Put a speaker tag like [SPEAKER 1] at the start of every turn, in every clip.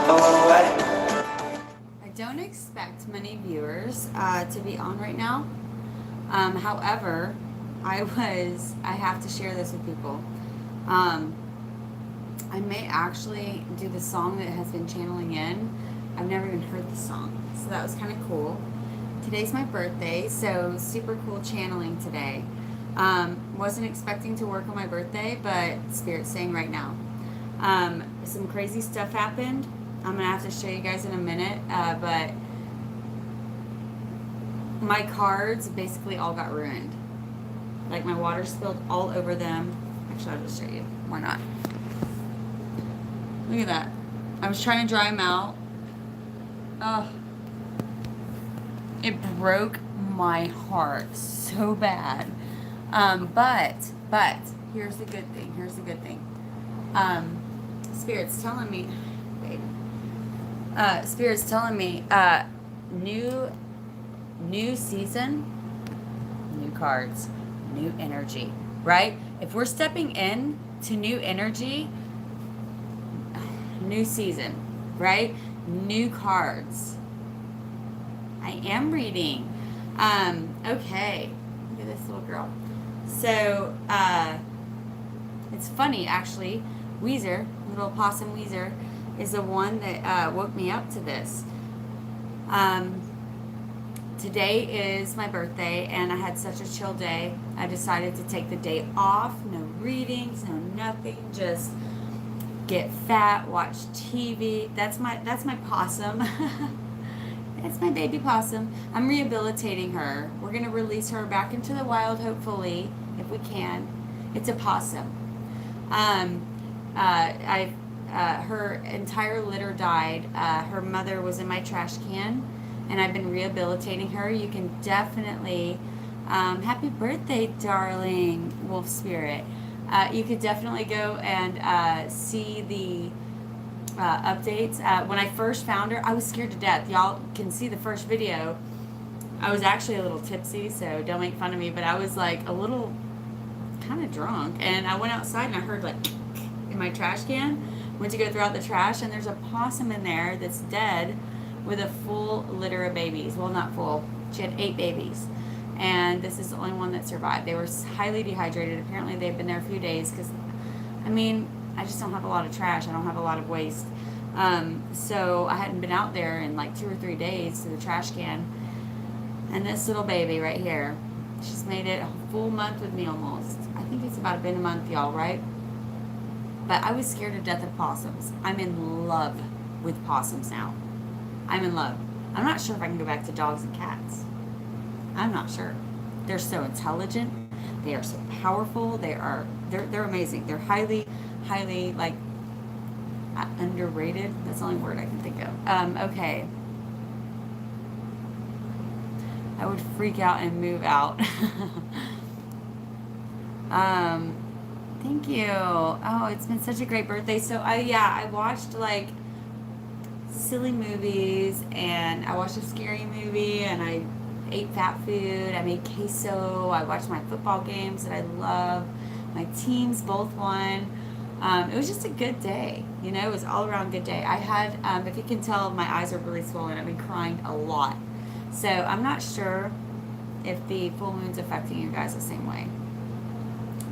[SPEAKER 1] I don't expect many viewers to be on right now. However, I have to share this with people. Um, I may actually do the song that has been channeling in. I've never even heard the song, so that was kind of cool. Today's my birthday, so super cool channeling today. Wasn't expecting to work on my birthday, but Spirit's saying right now. Some crazy stuff happened. I'm gonna have to show you guys in a minute, but my cards basically all got ruined. Like my water spilled all over them. Actually, I'll just show you. Why not? Look at that. I was trying to dry them out. Oh, it broke my heart so bad. But here's the good thing. Here's the good thing. Spirit's telling me, babe. Spirit's telling me, new season, new cards, new energy. Right? If we're stepping in to new energy, new season, right? New cards. I am reading. Okay. Look at this little girl. So, it's funny actually. Weezer, little Possum Weezer, is the one that woke me up to this. Today is my birthday, and I had such a chill day. I decided to take the day off. No readings, no nothing. Just get fat, watch TV. That's my Possum. That's my baby Possum. I'm rehabilitating her. We're gonna release her back into the wild, hopefully, if we can. It's a possum. Her entire litter died. Her mother was in my trash can, and I've been rehabilitating her. You can definitely, happy birthday, darling wolf spirit. You could definitely go and see the updates. When I first found her, I was scared to death. Y'all can see the first video. I was actually a little tipsy, so don't make fun of me, but I was like a little kind of drunk, and I went outside and I heard like in my trash can. Went to go throw out the trash, and there's a possum in there that's dead with a full litter of babies. Well, not full. She had 8 babies, and this is the only one that survived. They were highly dehydrated. Apparently they've been there a few days because, I mean, I just don't have a lot of trash. I don't have a lot of waste. So I hadn't been out there in like 2 or 3 days to the trash can. And this little baby right here, she's made it a full month with me almost. I think it's about been a month, y'all, right? But I was scared to death of possums. I'm in love with possums now. I'm in love. I'm not sure if I can go back to dogs and cats. I'm not sure. They're so intelligent. They are so powerful. They're amazing. They're highly like underrated. That's the only word I can think of. Okay. I would freak out and move out. Thank you. Oh, it's been such a great birthday. So I watched like silly movies, and I watched a scary movie, and I ate fat food. I made queso. I watched my football games that I love. My teams both won. It was just a good day. You know, it was all around good day. I had, if you can tell, my eyes are really swollen. I've been crying a lot. So I'm not sure if the full moon's affecting you guys the same way.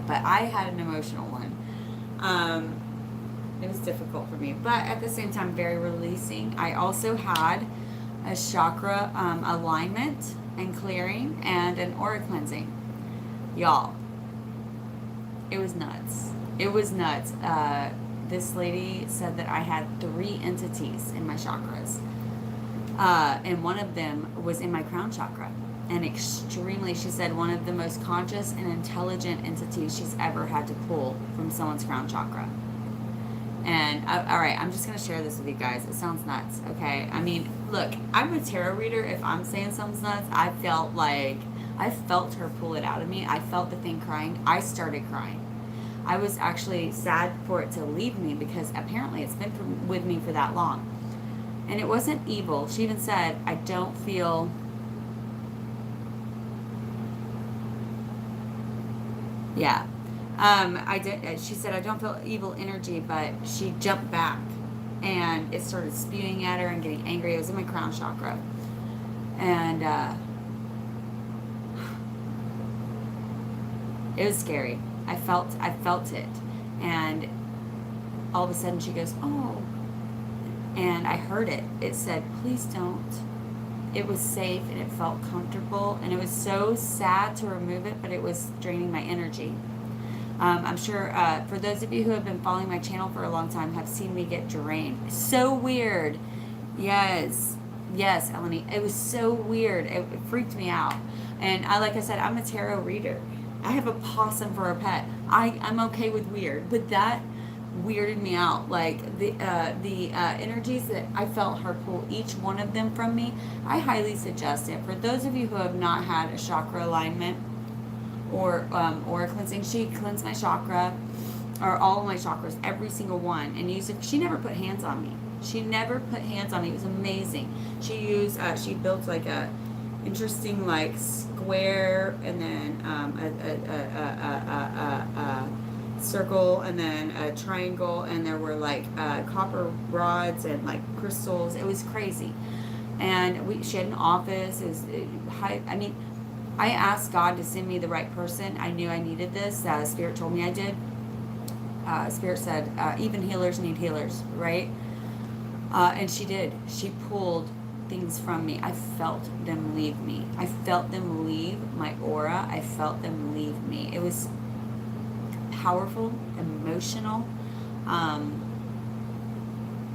[SPEAKER 1] But I had an emotional one. It was difficult for me, but at the same time, very releasing. I also had a chakra alignment and clearing and an aura cleansing. Y'all, it was nuts. It was nuts. This lady said that I had 3 entities in my chakras. And one of them was in my crown chakra. And extremely, she said, one of the most conscious and intelligent entities she's ever had to pull from someone's crown chakra. And all right, I'm just gonna share this with you guys. It sounds nuts, okay? I mean, look, I'm a tarot reader. If I'm saying something's nuts, I felt her pull it out of me. I felt the thing crying. I started crying. I was actually sad for it to leave me because apparently it's been with me for that long. And it wasn't evil. She even said, I don't feel... Yeah. She said, I don't feel evil energy, but she jumped back. and it started spewing at her and getting angry. It was in my crown chakra. And it was scary. I felt it. And all of a sudden she goes, oh. And I heard it. It said, please don't. It was safe and it felt comfortable. And it was so sad to remove it, but it was draining my energy. I'm sure for those of you who have been following my channel for a long time have seen me get drained. So weird. Yes. Yes, Eleni. It was so weird. It freaked me out. And like I said, I'm a tarot reader. I have a possum for a pet. I'm okay with weird, but that weirded me out. Like the energies that I felt her pull each one of them from me. I highly suggest it for those of you who have not had a chakra alignment or a cleansing. She cleansed my chakra, or all of my chakras, every single one, and she never put hands on me. She never put hands on me. It was amazing. She built like a interesting like square, and then a circle, and then a triangle, and there were like copper rods and like crystals. It was crazy. And she had an office. I asked God to send me the right person. I knew I needed this. Spirit told me I did. Spirit said, even healers need healers, right? And she did. She pulled things from me. I felt them leave me. I felt them leave my aura. I felt them leave me. It was powerful, emotional.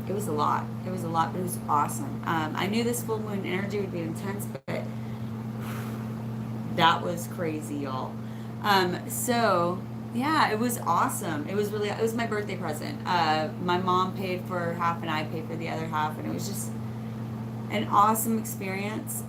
[SPEAKER 1] It was a lot. It was a lot, but it was awesome. I knew this full moon energy would be intense, but that was crazy, y'all. So yeah, it was awesome. It was my birthday present. My mom paid for half and I paid for the other half, and it was just an awesome experience.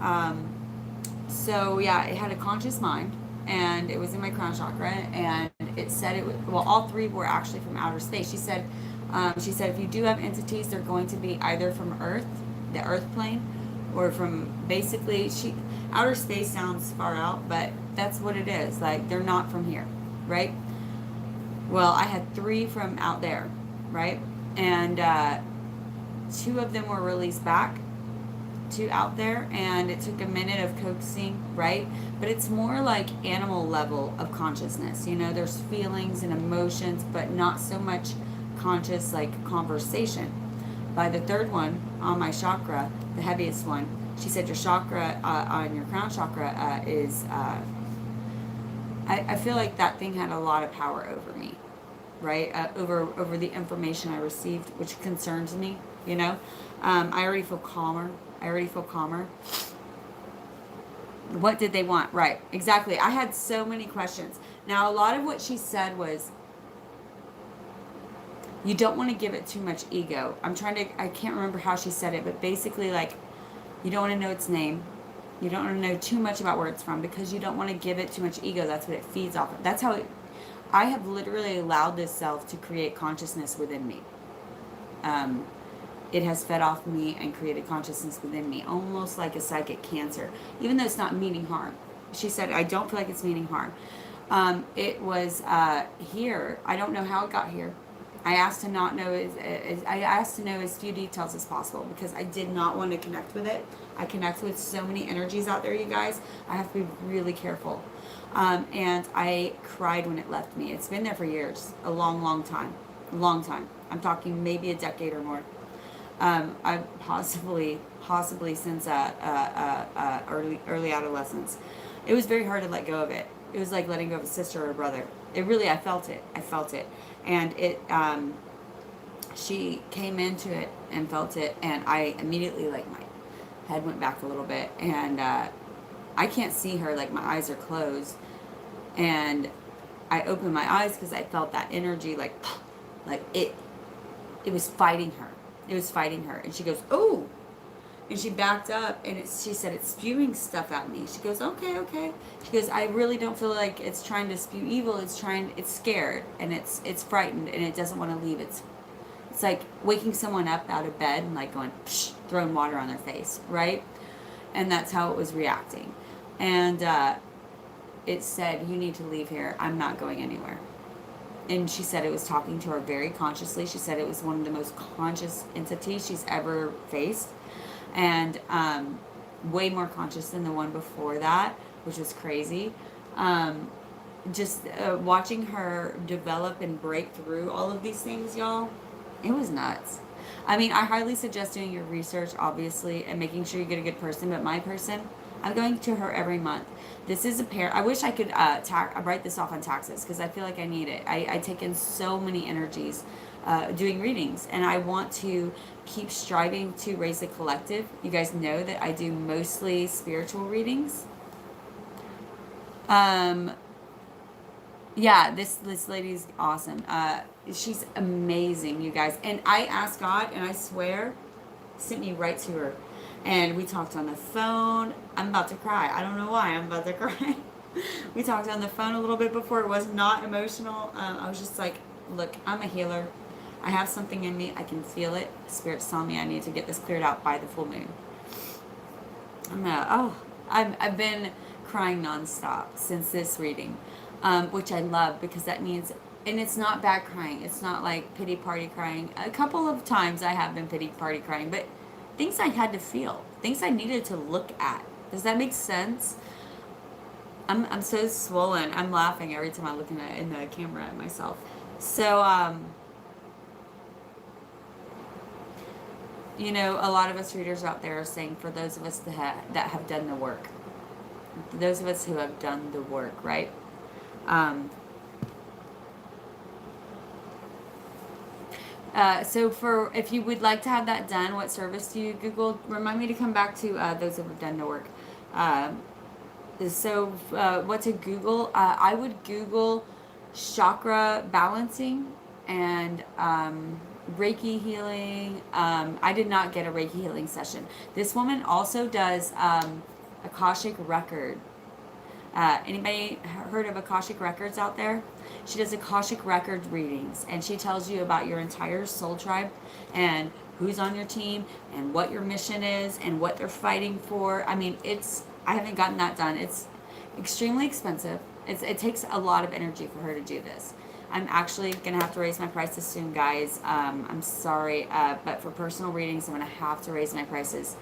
[SPEAKER 1] So yeah, it had a conscious mind, and it was in my crown chakra, and it said all three were actually from outer space. She said if you do have entities, they're going to be either from Earth, the Earth plane, or from basically, outer space sounds far out, but that's what it is. Like, they're not from here, right? Well, I had 3 from out there, right? And 2 of them were released back to out there, and it took a minute of coaxing, right? But it's more like animal level of consciousness. There's feelings and emotions, but not so much conscious like conversation. By the 3rd one on my chakra, the heaviest one, she said your chakra on your crown chakra is I feel like that thing had a lot of power over me, right? Over the information I received, which concerns me. I already feel calmer. What did they want? Right, exactly. I had so many questions. Now, a lot of what she said was, you don't want to give it too much ego. I can't remember how she said it, but basically, like, you don't want to know its name. You don't want to know too much about where it's from, because you don't want to give it too much ego. That's what it feeds off of. That's how I have literally allowed this self to create consciousness within me. It has fed off me and created consciousness within me, almost like a psychic cancer, even though it's not meaning harm. She said, I don't feel like it's meaning harm. It was here. I don't know how it got here. I asked to not know I asked to know as few details as possible, because I did not want to connect with it. I connect with so many energies out there, you guys. I have to be really careful. And I cried when it left me. It's been there for years, a long time. I'm talking maybe a decade or more. I possibly since early adolescence. It was very hard to let go of it. It was like letting go of a sister or a brother. I felt it. And she came into it and felt it, and I immediately, like, my head went back a little bit, and I can't see her, like, my eyes are closed, and I opened my eyes because I felt that energy, like it was fighting her. And she goes, oh, and she backed up, and she said, it's spewing stuff at me. She goes, okay. She goes, I really don't feel like it's trying to spew evil. It's scared, and it's frightened, and it doesn't want to leave. It's like waking someone up out of bed and, like, going, psh, throwing water on their face, right? And that's how it was reacting. And it said, you need to leave here. I'm not going anywhere. and she said it was talking to her very consciously. She said it was one of the most conscious entities she's ever faced, and way more conscious than the one before that, which was crazy. Um, just watching her develop and break through all of these things, y'all, it was nuts. I mean, I highly suggest doing your research, obviously, and making sure you get a good person. But my person, I'm going to her every month. This is a pair. I wish I could write this off on taxes because I feel like I need it. I take in so many energies doing readings, and I want to keep striving to raise the collective. You guys know that I do mostly spiritual readings. Um, yeah, this lady's awesome. She's amazing, you guys. And I asked God, and I swear, sent me right to her. And we talked on the phone. I'm about to cry. I don't know why I'm about to cry. We talked on the phone a little bit before. It was not emotional. I was just like, look, I'm a healer. I have something in me. I can feel it. Spirit's telling me I need to get this cleared out by the full moon. I've been crying nonstop since this reading, which I love because that means, and it's not bad crying. It's not like pity party crying. A couple of times I have been pity party crying, but things I had to feel, things I needed to look at. Does that make sense? I'm so swollen. I'm laughing every time I look in the camera at myself. So, you know, a lot of us readers out there are saying, for those of us that have done the work, those of us who have done the work, right? So for, if you would like to have that done, what service do you Google? Remind me to come back to those who have done the work. What to Google? I would Google chakra balancing and Reiki healing. I did not get a Reiki healing session. This woman also does Akashic record. Anybody heard of Akashic records out there? She does Akashic record readings, and she tells you about your entire soul tribe and who's on your team and what your mission is and what they're fighting for. I mean, I haven't gotten that done. It's extremely expensive. It takes a lot of energy for her to do this. I'm actually going to have to raise my prices soon, guys. I'm sorry, but for personal readings, I'm going to have to raise my prices.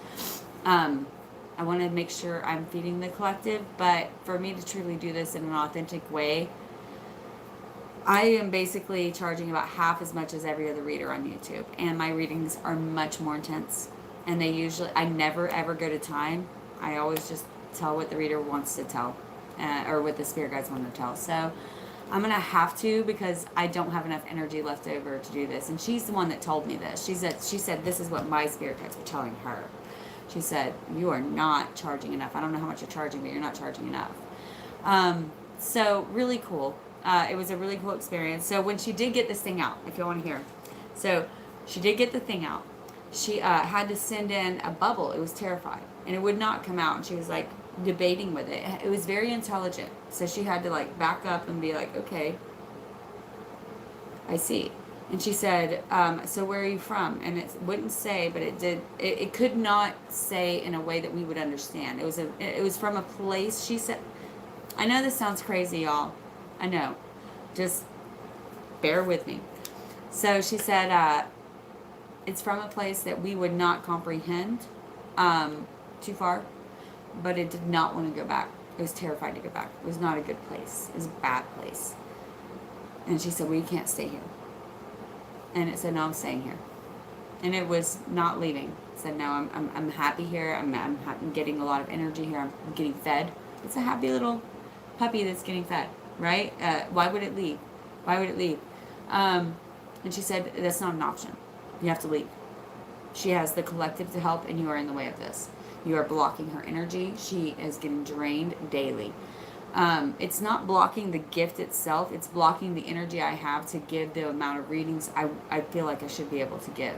[SPEAKER 1] I want to make sure I'm feeding the collective, but for me to truly do this in an authentic way, I am basically charging about half as much as every other reader on YouTube, and my readings are much more intense, and I never ever go to time. I always just tell what the reader wants to tell, or what the spirit guides want to tell. So I'm going to have to, because I don't have enough energy left over to do this, and she's the one that told me this. She said this is what my spirit guides were telling her. She said, you are not charging enough. I don't know how much you're charging, but you're not charging enough. So really cool. It was a really cool experience. So when she did get this thing out, if you want to hear. So she did get the thing out. She had to send in a bubble. It was terrified. And it would not come out. And she was like debating with it. It was very intelligent. So she had to like back up and be like, okay, I see. And she said, so where are you from? And it wouldn't say, but it did. It could not say in a way that we would understand. It was from a place. She said, I know this sounds crazy, y'all. I know. Just bear with me. So she said, it's from a place that we would not comprehend too far, but it did not want to go back. It was terrified to go back. It was not a good place. It was a bad place. And she said, well, you can't stay here. And it said, no, I'm staying here. And it was not leaving. It said, no, I'm happy here. I'm getting a lot of energy here. I'm getting fed. It's a happy little puppy that's getting fed, right? Why would it leave? Why would it leave? And she said, that's not an option. You have to leave. She has the collective to help, and you are in the way of this. You are blocking her energy. She is getting drained daily. It's not blocking the gift itself. It's blocking the energy I have to give the amount of readings I feel like I should be able to give.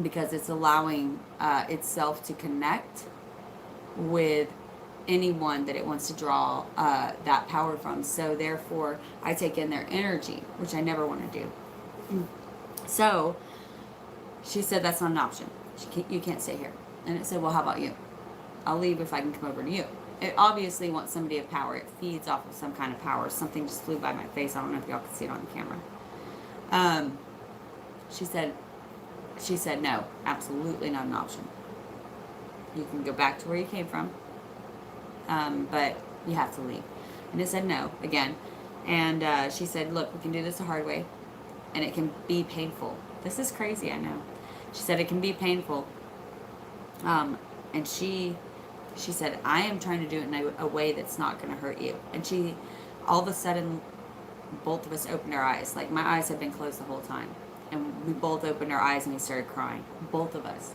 [SPEAKER 1] Because it's allowing itself to connect with anyone that it wants to draw that power from. So therefore, I take in their energy, which I never want to do. So she said, that's not an option. You can't stay here. And it said, well, how about you? I'll leave if I can come over to you. It obviously wants somebody of power. It feeds off of some kind of power. Something just flew by my face. I don't know if y'all can see it on the camera. Um, she said, no, absolutely not an option. You can go back to where you came from, but you have to leave. And I said no again. And she said, look, we can do this the hard way, and it can be painful. This is crazy, I know. She said it can be painful. And she said, I am trying to do it in a way that's not going to hurt you. And she, all of a sudden, both of us opened our eyes. Like, my eyes had been closed the whole time. And we both opened our eyes and we started crying. Both of us.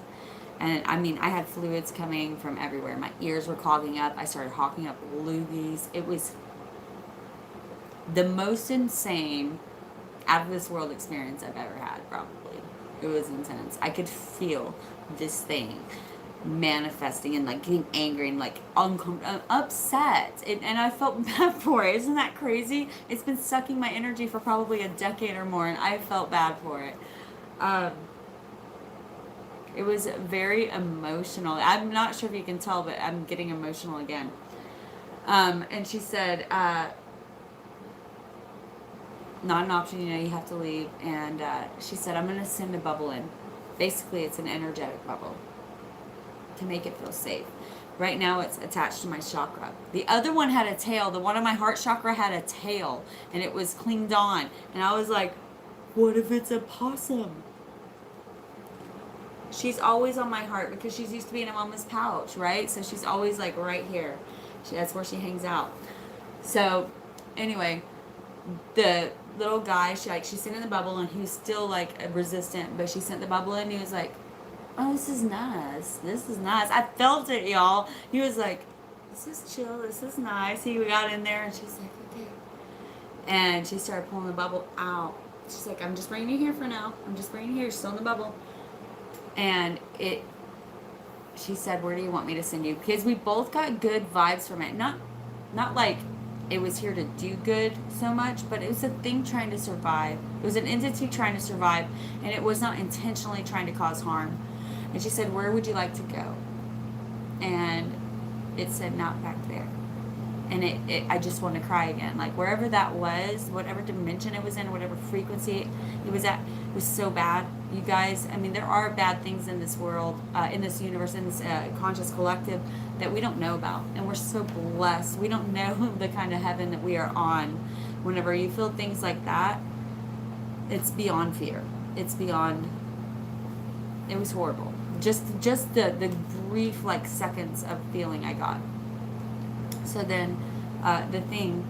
[SPEAKER 1] And I mean, I had fluids coming from everywhere. My ears were clogging up. I started hawking up loogies. It was the most insane, out of this world experience I've ever had, probably. It was intense. I could feel this thing manifesting and like getting angry and like uncomfortable, upset, and I felt bad for it. Isn't that crazy? It's been sucking my energy for probably a decade or more, and I felt bad for it. It was very emotional. I'm not sure if you can tell, but I'm getting emotional again. And she said, not an option, you know, you have to leave. And she said, I'm going to send a bubble in. Basically, it's an energetic bubble to make it feel safe. Right now, it's attached to my chakra. The other one had a tail. The one on my heart chakra had a tail, and it was clinged on. And I was like, what if it's a possum? She's always on my heart because she's used to being in mama's pouch, right? So she's always like right here. That's where she hangs out. So anyway, the little guy, she sent in the bubble, and he was still like resistant, but she sent the bubble in, and he was like, oh, this is nice. This is nice. I felt it, y'all. He was like, this is chill. This is nice. He got in there, and she's like, okay. And she started pulling the bubble out. She's like, I'm just bringing you here for now. I'm just bringing you here. You're still in the bubble. And she said, where do you want me to send you? Because we both got good vibes from it. Not like it was here to do good so much, but it was a thing trying to survive. It was an entity trying to survive, and it was not intentionally trying to cause harm. And she said, where would you like to go? And it said, not back there. And I just want to cry again. Like, wherever that was, whatever dimension it was in, whatever frequency it was at, it was so bad. You guys, I mean, there are bad things in this world, in this universe, in this conscious collective that we don't know about. And we're so blessed. We don't know the kind of heaven that we are on. Whenever you feel things like that, it's beyond fear. It's beyond, it was horrible. Just the brief, like, seconds of feeling I got. So then, the thing,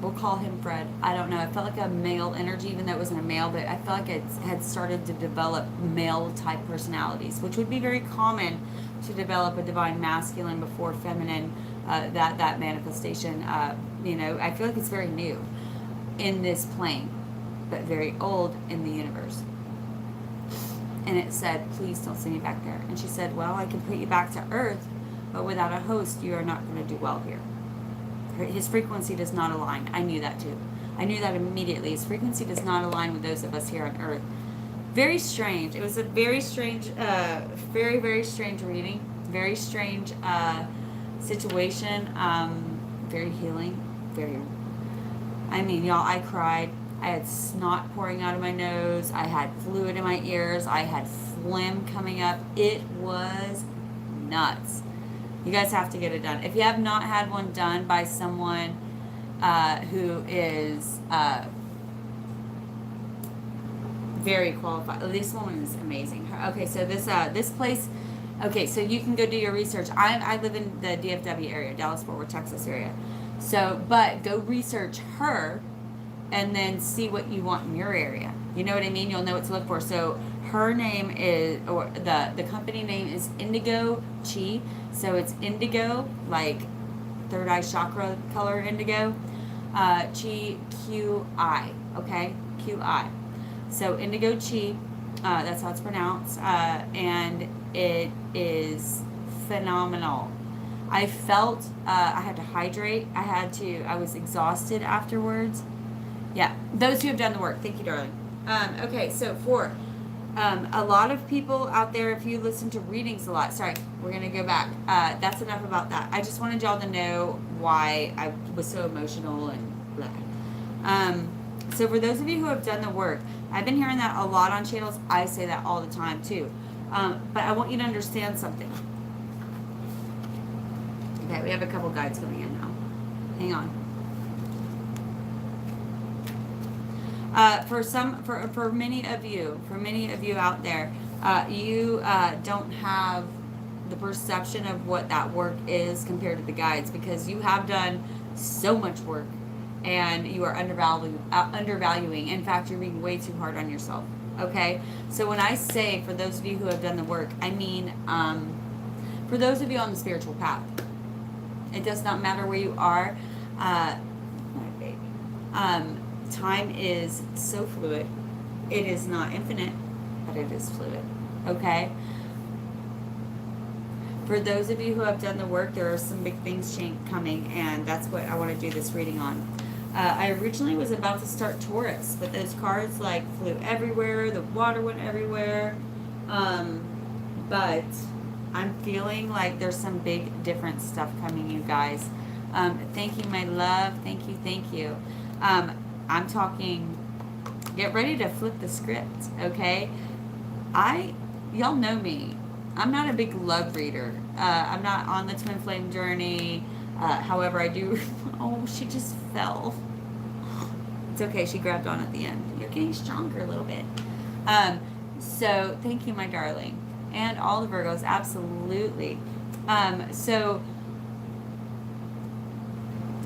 [SPEAKER 1] we'll call him Fred. I don't know. I felt like a male energy, even though it wasn't a male, but I felt like it had started to develop male-type personalities, which would be very common to develop a divine masculine before feminine, that manifestation. You know, I feel like it's very new in this plane, but very old in the universe. And it said, please don't send me back there. And she said, well, I can put you back to Earth, but without a host, you are not going to do well here. His frequency does not align. I knew that too. I knew that immediately. His frequency does not align with those of us here on Earth. Very strange. It was a very strange, very, very strange reading. Very strange situation. Very healing. Very, I mean, y'all, I cried. I had snot pouring out of my nose. I had fluid in my ears. I had phlegm coming up. It was nuts. You guys have to get it done. If you have not had one done by someone who is very qualified, this woman is amazing. Okay, so this place. Okay, so you can go do your research. I live in the DFW area, Dallas-Fort Worth, Texas area. So, but go research her, and then see what you want in your area. You know what I mean? You'll know what to look for. So her name is, or the company name is Indigo Chi. So it's indigo, like third eye chakra color indigo. Chi, Q-I, okay? Q-I. So Indigo Chi, that's how it's pronounced. And it is phenomenal. I felt, I had to hydrate. I was exhausted afterwards. Yeah, those who have done the work. Thank you, darling. Okay, so for A lot of people out there, if you listen to readings a lot, sorry, we're going to go back. That's enough about that. I just wanted y'all to know why I was so emotional and blah. So for those of you who have done the work, I've been hearing that a lot on channels. I say that all the time too. But I want you to understand something. Okay, we have a couple guides coming in now. Hang on. For many of you out there, you don't have the perception of what that work is compared to the guides, because you have done so much work and you are undervaluing. In fact, you're being way too hard on yourself. Okay, so when I say for those of you who have done the work, I mean for those of you on the spiritual path. It does not matter where you are. My baby. Time is so fluid. It is not infinite, but it is fluid. Okay? For those of you who have done the work, there are some big things coming, and that's what I want to do this reading on. I originally was about to start Taurus, but those cards like flew everywhere. The water went everywhere. But I'm feeling like there's some big different stuff coming, you guys. Thank you, my love. Thank you, thank you. I'm talking, get ready to flip the script, okay? Y'all know me. I'm not a big love reader. I'm not on the twin flame journey. However, I do, oh, she just fell. It's okay, she grabbed on at the end. You're getting stronger a little bit. So thank you, my darling. And all the Virgos, absolutely. So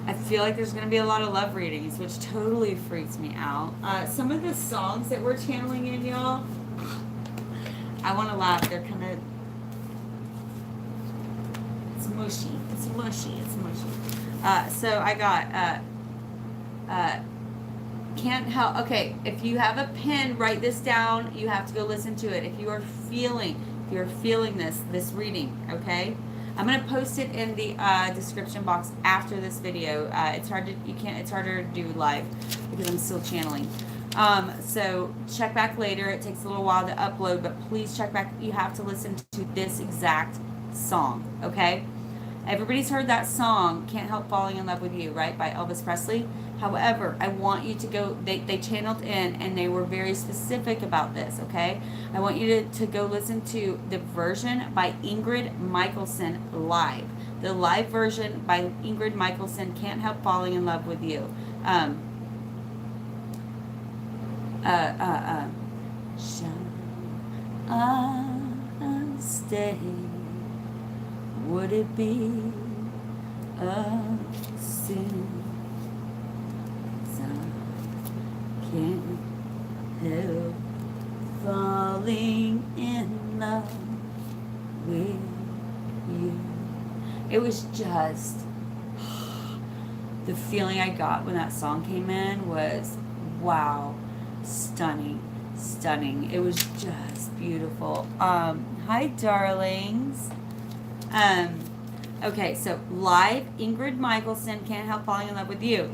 [SPEAKER 1] I feel like there's going to be a lot of love readings, which totally freaks me out. Some of the songs that we're channeling in, y'all, I want to laugh. They're kind of, it's mushy. It's mushy. It's mushy. So I got, can't help. Okay, if you have a pen, write this down. You have to go listen to it. If you're feeling this reading, okay? I'm gonna post it in the description box after this video. It's harder to do live because I'm still channeling. So check back later. It takes a little while to upload, but please check back. You have to listen to this exact song, okay? Everybody's heard that song, Can't Help Falling in Love with You, right? By Elvis Presley. However, I want you to go, they channeled in and they were very specific about this, okay? I want you to go listen to the version by Ingrid Michaelson live. The live version by Ingrid Michaelson, Can't Help Falling in Love with You. Shall I stay? Would it be a sin? Can't help falling in love with you. It was just, the feeling I got when that song came in was, wow, stunning. It was just beautiful. Hi, darlings. Okay, so live, Ingrid Michaelson, Can't Help Falling in Love with You.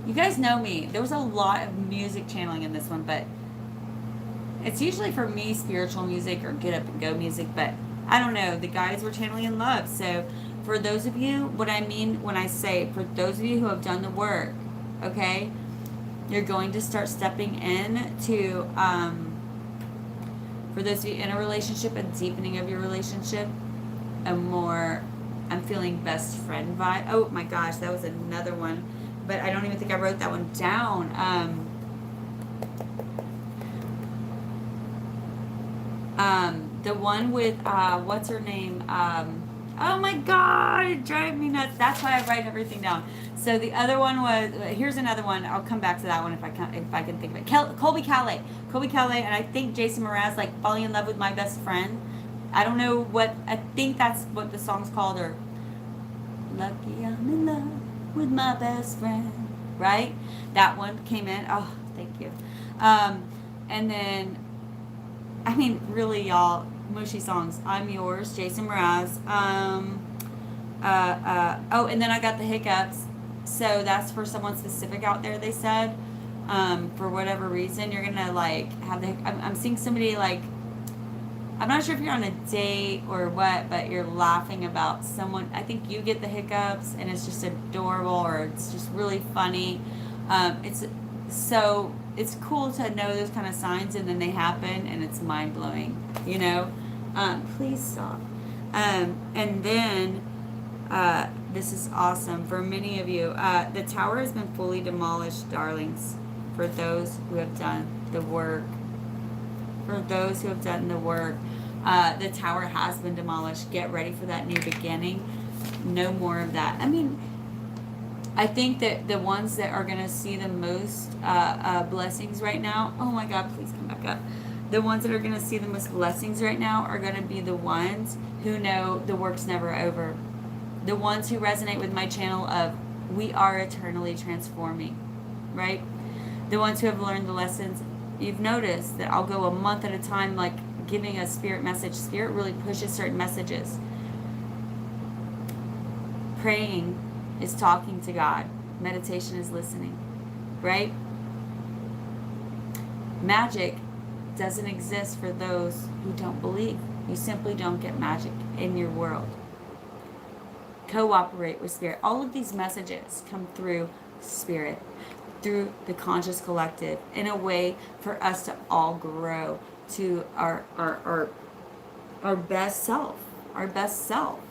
[SPEAKER 1] You guys know me. There was a lot of music channeling in this one, but it's usually for me spiritual music or get up and go music, but I don't know. The guys were channeling in love. So for those of you, what I mean when I say for those of you who have done the work, okay, you're going to start stepping in to, for those of you in a relationship, a deepening of your relationship, I'm feeling best friend vibe. Oh my gosh, that was another one. But I don't even think I wrote that one down. The one with, what's her name? Oh my God, it drives me nuts. That's why I write everything down. So the other one was, here's another one. I'll come back to that one if I can think of it. Colby Calais, and I think Jason Mraz, like Falling in Love with My Best Friend. I don't know I think that's what the song's called, or Lucky I'm in Love with My Best Friend, right? That one came in. Oh, thank you. And then, I mean, really, y'all, mushy songs. I'm Yours, Jason Mraz. Oh, and then I got the hiccups. So that's for someone specific out there, they said. for whatever reason, you're gonna like have the. I'm seeing somebody like, I'm not sure if you're on a date or what, but you're laughing about someone. I think you get the hiccups, and it's just adorable, or it's just really funny. It's cool to know those kind of signs, and then they happen, and it's mind blowing. You know, please stop. And then this is awesome for many of you. The tower has been fully demolished, darlings. For those who have done the work. For those who have done the work. The tower has been demolished. Get ready for that new beginning. No more of that. I mean, I think that the ones that are going to see the most blessings right now, oh my God, please come back up. The ones that are going to see the most blessings right now are going to be the ones who know the work's never over. The ones who resonate with my channel of we are eternally transforming, right? The ones who have learned the lessons. You've noticed that I'll go a month at a time, like giving a spirit message. Spirit really pushes certain messages. Praying is talking to God. Meditation is listening, right? Magic doesn't exist for those who don't believe. You simply don't get magic in your world. Cooperate with spirit. All of these messages come through spirit, through the conscious collective, in a way for us to all grow to our best self,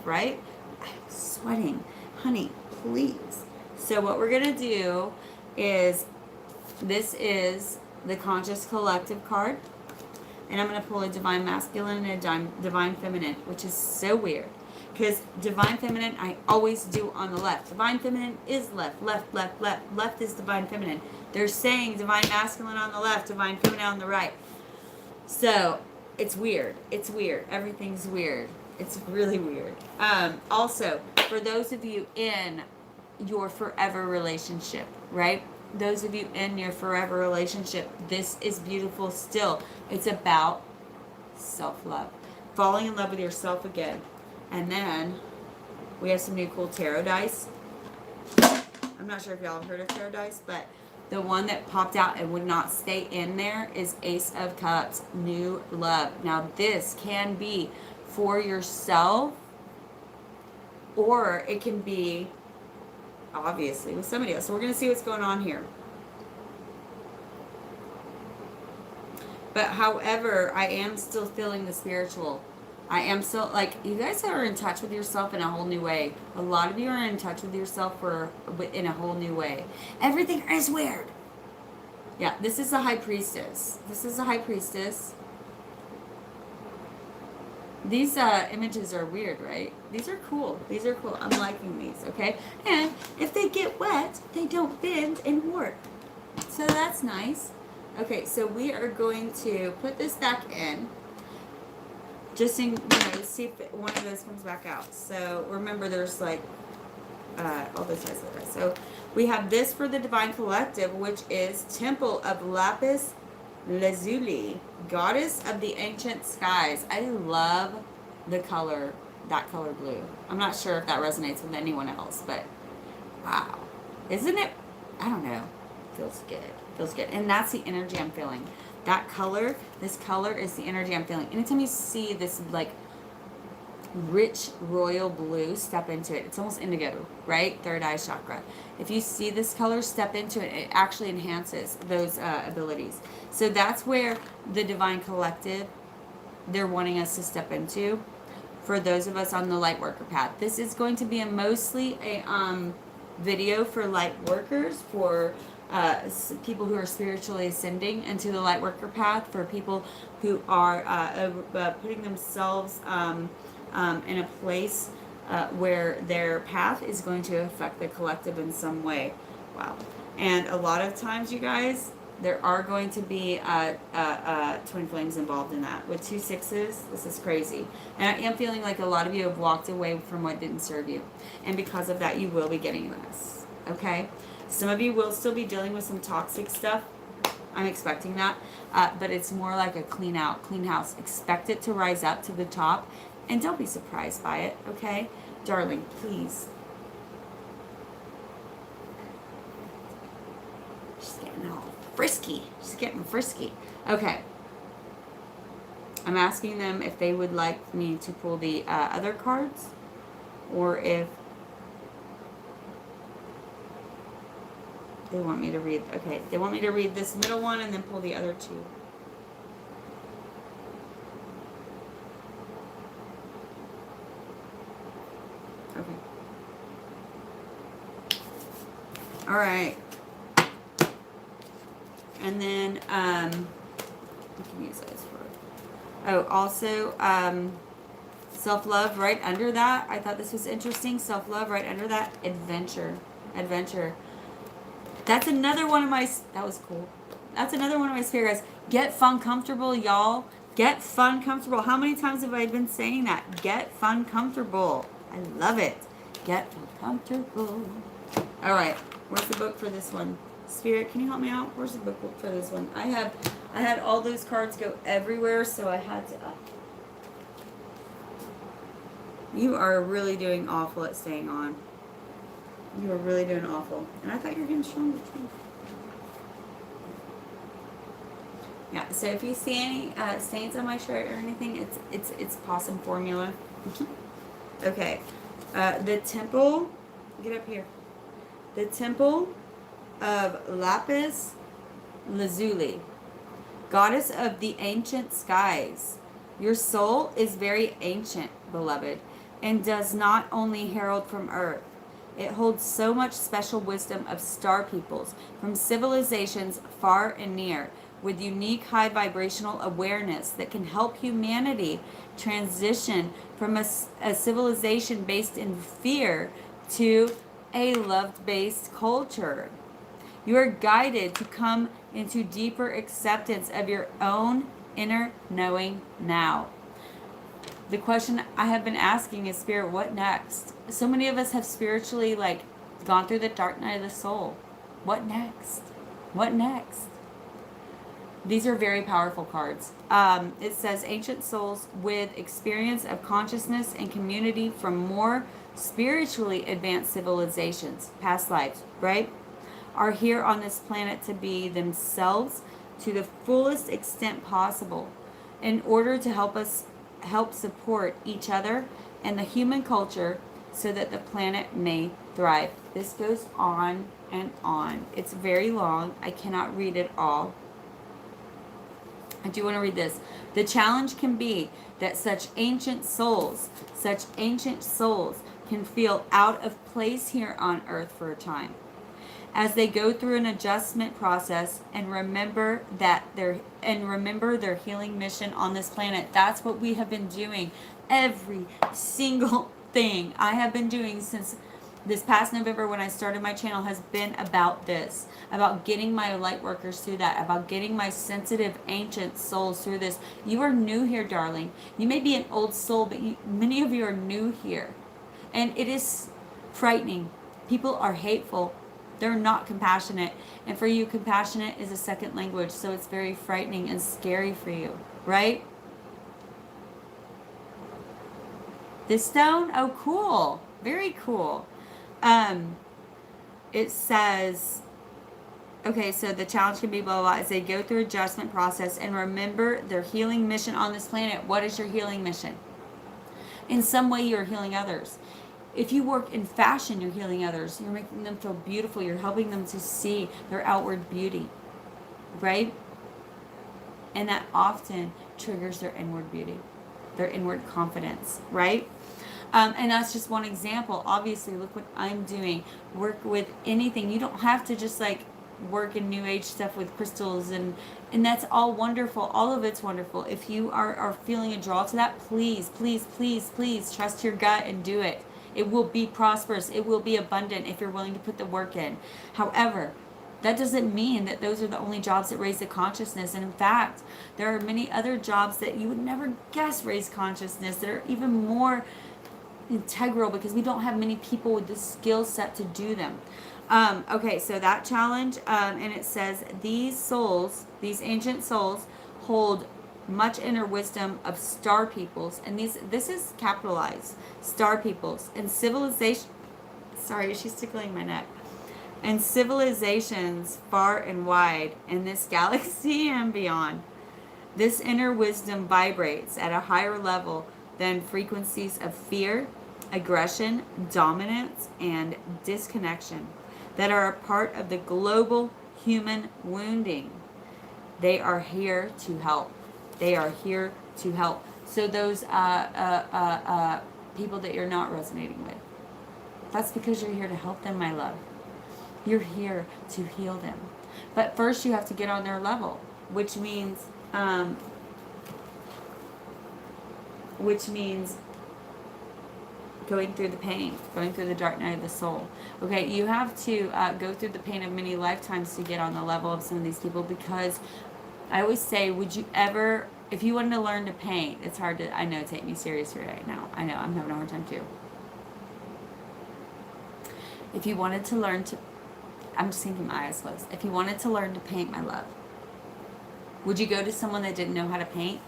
[SPEAKER 1] right? I'm sweating, honey, please. So what we're gonna do is, this is the conscious collective card, and I'm gonna pull a divine masculine and a divine feminine, which is so weird. Because divine feminine, I always do on the left. Divine feminine is left. Left is divine feminine. They're saying divine masculine on the left, divine feminine on the right. So, it's weird. It's weird. Everything's weird. It's really weird. Also, for those of you in your forever relationship, right? Those of you in your forever relationship, this is beautiful still. It's about self-love. Falling in love with yourself again. And then we have some new cool tarot dice. I'm not sure if y'all have heard of tarot dice, but the one that popped out and would not stay in there is Ace of Cups, new love. Now this can be for yourself, or it can be obviously with somebody else. So we're going to see what's going on here. But however, I am still feeling the spiritual. I am still, like, you guys are in touch with yourself in a whole new way. A lot of you are in touch with yourself in a whole new way. Everything is weird. Yeah, this is a high priestess. This is a high priestess. These images are weird, right? These are cool. These are cool. I'm liking these, okay? And if they get wet, they don't bend and warp. So that's nice. Okay, so we are going to put this back in. Just in, see if one of those comes back out. So remember, there's like all those types of guys. So we have this for the Divine Collective, which is Temple of Lapis Lazuli, Goddess of the Ancient Skies. I love the color, that color blue. I'm not sure if that resonates with anyone else, but wow. Isn't it? I don't know. Feels good. Feels good. And that's the energy I'm feeling. That color, this color is the energy I'm feeling. Anytime you see this like rich royal blue, step into it. It's almost indigo, right? Third eye chakra. If you see this color, step into it. It actually enhances those abilities. So that's where the Divine Collective, they're wanting us to step into. For those of us on the light worker path, this is going to be mostly a video for light workers, for people who are spiritually ascending into the light worker path, for people who are putting themselves in a place where their path is going to affect the collective in some way. Wow. And a lot of times, you guys, there are going to be twin flames involved in that. With 2 6s, this is crazy. And I am feeling like a lot of you have walked away from what didn't serve you. And because of that, you will be getting this. Okay? Some of you will still be dealing with some toxic stuff. I'm expecting that. But it's more like a clean out, clean house. Expect it to rise up to the top. And don't be surprised by it. Okay? Darling, please. Just getting off. frisky. She's getting frisky. Okay. I'm asking them if they would like me to pull the other cards, or if they want me to read. Okay, they want me to read this middle one and then pull the other two. Okay. All right. And then, we can use those for, oh, also, self-love right under that. I thought this was interesting. Self-love right under that. Adventure. Adventure. That's another one of my, that was cool. That's another one of my spirit guides. Get fun comfortable, y'all. Get fun comfortable. How many times have I been saying that? Get fun comfortable. I love it. Get fun comfortable. All right. Where's the book for this one? Spirit, can you help me out? Where's the book for this one? I had all those cards go everywhere, so I had to. You are really doing awful at staying on. You are really doing awful. And I thought you were getting stronger too. Yeah, so if you see any stains on my shirt or anything, it's Possum formula. Okay. The temple, get up here. The temple of Lapis Lazuli, goddess of the ancient skies. Your soul is very ancient, beloved, and does not only herald from earth. It holds so much special wisdom of star peoples from civilizations far and near, with unique high vibrational awareness that can help humanity transition from a civilization based in fear to a love-based culture. You are guided to come into deeper acceptance of your own inner knowing now. The question I have been asking is, Spirit, what next? So many of us have spiritually gone through the dark night of the soul. What next? What next? These are very powerful cards. It says ancient souls with experience of consciousness and community from more spiritually advanced civilizations, past lives, right? Are here on this planet to be themselves to the fullest extent possible in order to help support each other and the human culture so that the planet may thrive. This goes on and on. It's very long. I cannot read it all. I do want to read this. The challenge can be that such ancient souls can feel out of place here on earth for a time, as they go through an adjustment process and remember their healing mission on this planet. That's what we have been doing. Every single thing I have been doing since this past November when I started my channel has been about this, about getting my light workers through that, about getting my sensitive ancient souls through this. You are new here, darling. You may be an old soul, but many of you are new here. And it is frightening. People are hateful. They're not compassionate. And for you, compassionate is a second language. So it's very frightening and scary for you, right? This stone? Oh, cool. Very cool. It says, okay, so the challenge can be blah, blah, blah, as they go through adjustment process and remember their healing mission on this planet. What is your healing mission? In some way, you're healing others. If you work in fashion, you're healing others. You're making them feel beautiful. You're helping them to see their outward beauty, right? And that often triggers their inward beauty, their inward confidence, right? And that's just one example. Obviously, look what I'm doing. Work with anything. You don't have to just work in new age stuff with crystals and that's all wonderful. All of it's wonderful. If you are feeling a draw to that, please, please, please, please trust your gut and do it. It will be prosperous. It will be abundant if you're willing to put the work in. However, that doesn't mean that those are the only jobs that raise the consciousness. And in fact, there are many other jobs that you would never guess raise consciousness that are even more integral because we don't have many people with the skill set to do them. Okay, so that challenge, and it says these souls, these ancient souls, hold much inner wisdom of star peoples, and this is capitalized, star peoples and civilization. Sorry, she's tickling my neck. and civilizations far and wide in this galaxy and beyond. This inner wisdom vibrates at a higher level than frequencies of fear, aggression, dominance, and disconnection that are a part of the global human wounding. They are here to help. They are here to help. So those people that you're not resonating with, that's because you're here to help them, my love. You're here to heal them. But first you have to get on their level, which means going through the pain, going through the dark night of the soul. Okay, you have to go through the pain of many lifetimes to get on the level of some of these people, because I always say, would you ever, if you wanted to learn to paint, it's hard to, I know, take me seriously right now. I know, I'm having a hard time too. If you wanted to learn to, I'm just thinking my eyes closed. If you wanted to learn to paint, my love, would you go to someone that didn't know how to paint?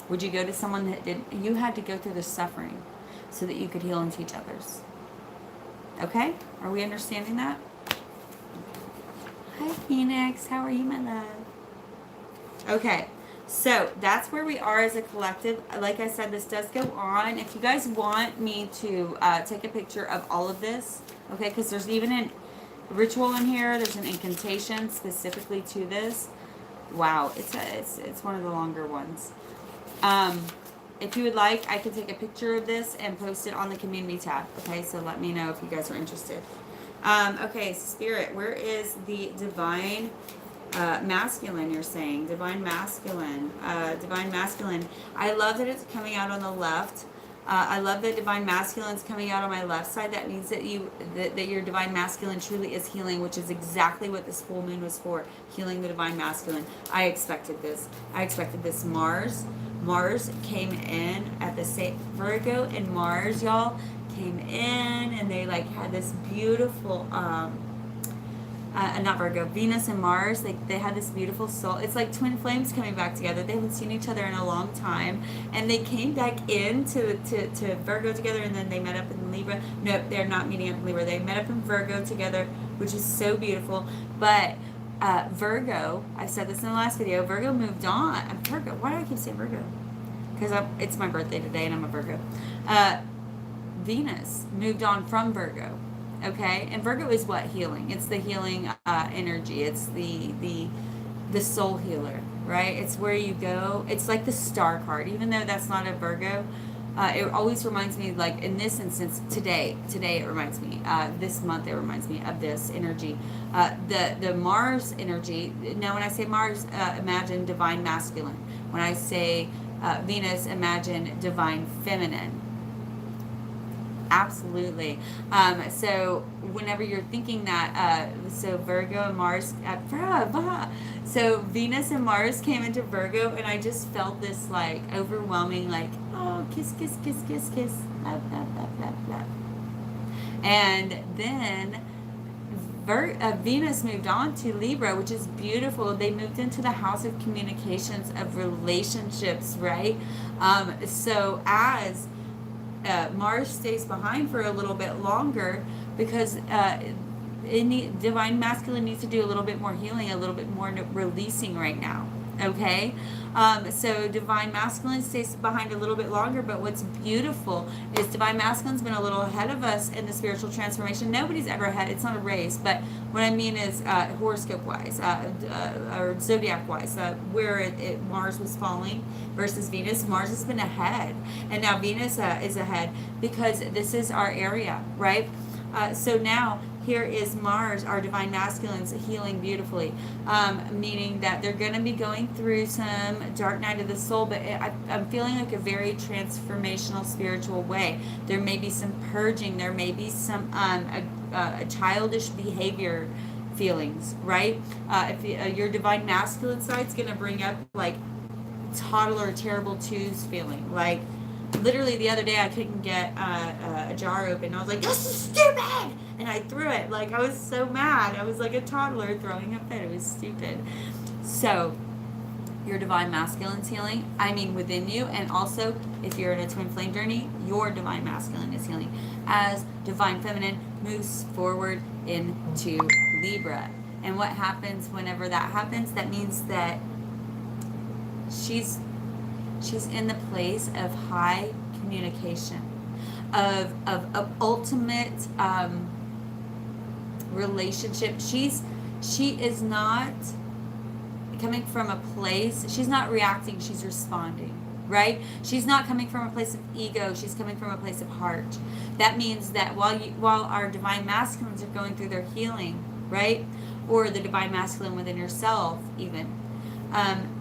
[SPEAKER 1] Would you go to someone that didn't? You had to go through the suffering so that you could heal and teach others. Okay? Are we understanding that? Hi, Phoenix. How are you, my love? Okay. So that's where we are as a collective. Like I said, this does go on. If you guys want me to take a picture of all of this, okay, because there's even a ritual in here. There's an incantation specifically to this. Wow, it's one of the longer ones. If you would like, I can take a picture of this and post it on the community tab. Okay, so let me know if you guys are interested. Okay, Spirit, where is the divine masculine? You're saying divine masculine. Divine masculine. I love that it's coming out on the left. I love that divine masculine is coming out on my left side. That means that that your divine masculine truly is healing, which is exactly what this full moon was for, healing the divine masculine. I expected this. I expected this. Mars came in at the same, Virgo and Mars, y'all, came in, and they like had this beautiful not Virgo, Venus and Mars, they had this beautiful soul. It's like twin flames coming back together. They haven't seen each other in a long time, and they came back into to Virgo together, and then they met up in Libra. No, they're not meeting up in Libra. They met up in Virgo together, which is so beautiful. But Virgo, I said this in the last video, Virgo moved on. Virgo, why do I keep saying Virgo? Because it's my birthday today, and I'm a Virgo. Venus moved on from Virgo. Okay, and Virgo is what? Healing. It's the healing energy. It's the soul healer, right? It's where you go. It's like the star card, even though that's not a Virgo. It always reminds me, like in this instance, today it reminds me. This month it reminds me of this energy. The Mars energy. Now, when I say Mars, imagine divine masculine. When I say Venus, imagine divine feminine. Absolutely. So whenever you're thinking that, so Virgo and Mars, so Venus and Mars came into Virgo, and I just felt this like overwhelming, like, oh, kiss, kiss, kiss, kiss, kiss, love, love, love, love, love. And then Venus moved on to Libra, which is beautiful. They moved into the house of communications, of relationships, right? So as Mars stays behind for a little bit longer, because divine masculine needs to do a little bit more healing, a little bit more releasing right now. Okay, so divine masculine stays behind a little bit longer, but what's beautiful is divine masculine's been a little ahead of us in the spiritual transformation. Nobody's ever ahead. It's not a race, but what I mean is horoscope wise, or zodiac wise, where Mars was falling versus Venus. Mars has been ahead, and now Venus is ahead, because this is our area, right? So now here is Mars, our divine masculines, healing beautifully, meaning that they're going to be going through some dark night of the soul, but I'm feeling like a very transformational spiritual way. There may be some purging, there may be some a childish behavior feelings, right? If your divine masculine side's going to bring up like toddler terrible twos feeling, like literally the other day I couldn't get a jar open. I was like, this is stupid! And I threw it. Like, I was so mad. I was like a toddler throwing a fit. It was stupid. So, your divine masculine's healing, I mean within you, and also if you're in a twin flame journey, your divine masculine is healing as divine feminine moves forward into Libra. And what happens whenever that happens? That means that she's in the place of high communication, of ultimate relationship. She is not coming from a place, she's not reacting, she's responding, right? She's not coming from a place of ego, she's coming from a place of heart. That means that while our divine masculines are going through their healing, right? Or the divine masculine within yourself even,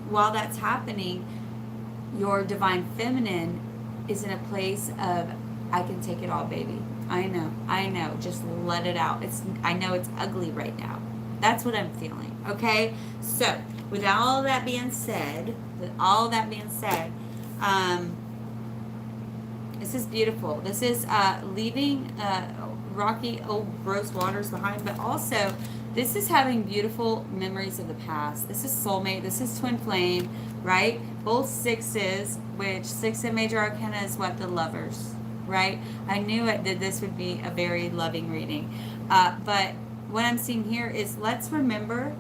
[SPEAKER 1] while that's happening, your divine feminine is in a place of, I can take it all, baby. I know. Just let it out. I know it's ugly right now. That's what I'm feeling. Okay? So, with all that being said, this is beautiful. This is leaving rocky old gross waters behind, but also this is having beautiful memories of the past. This is soulmate. This is twin flame, right? Both sixes, which 6 in major arcana is what? The lovers, right? I knew it that this would be a very loving reading. But what I'm seeing here is, let's remember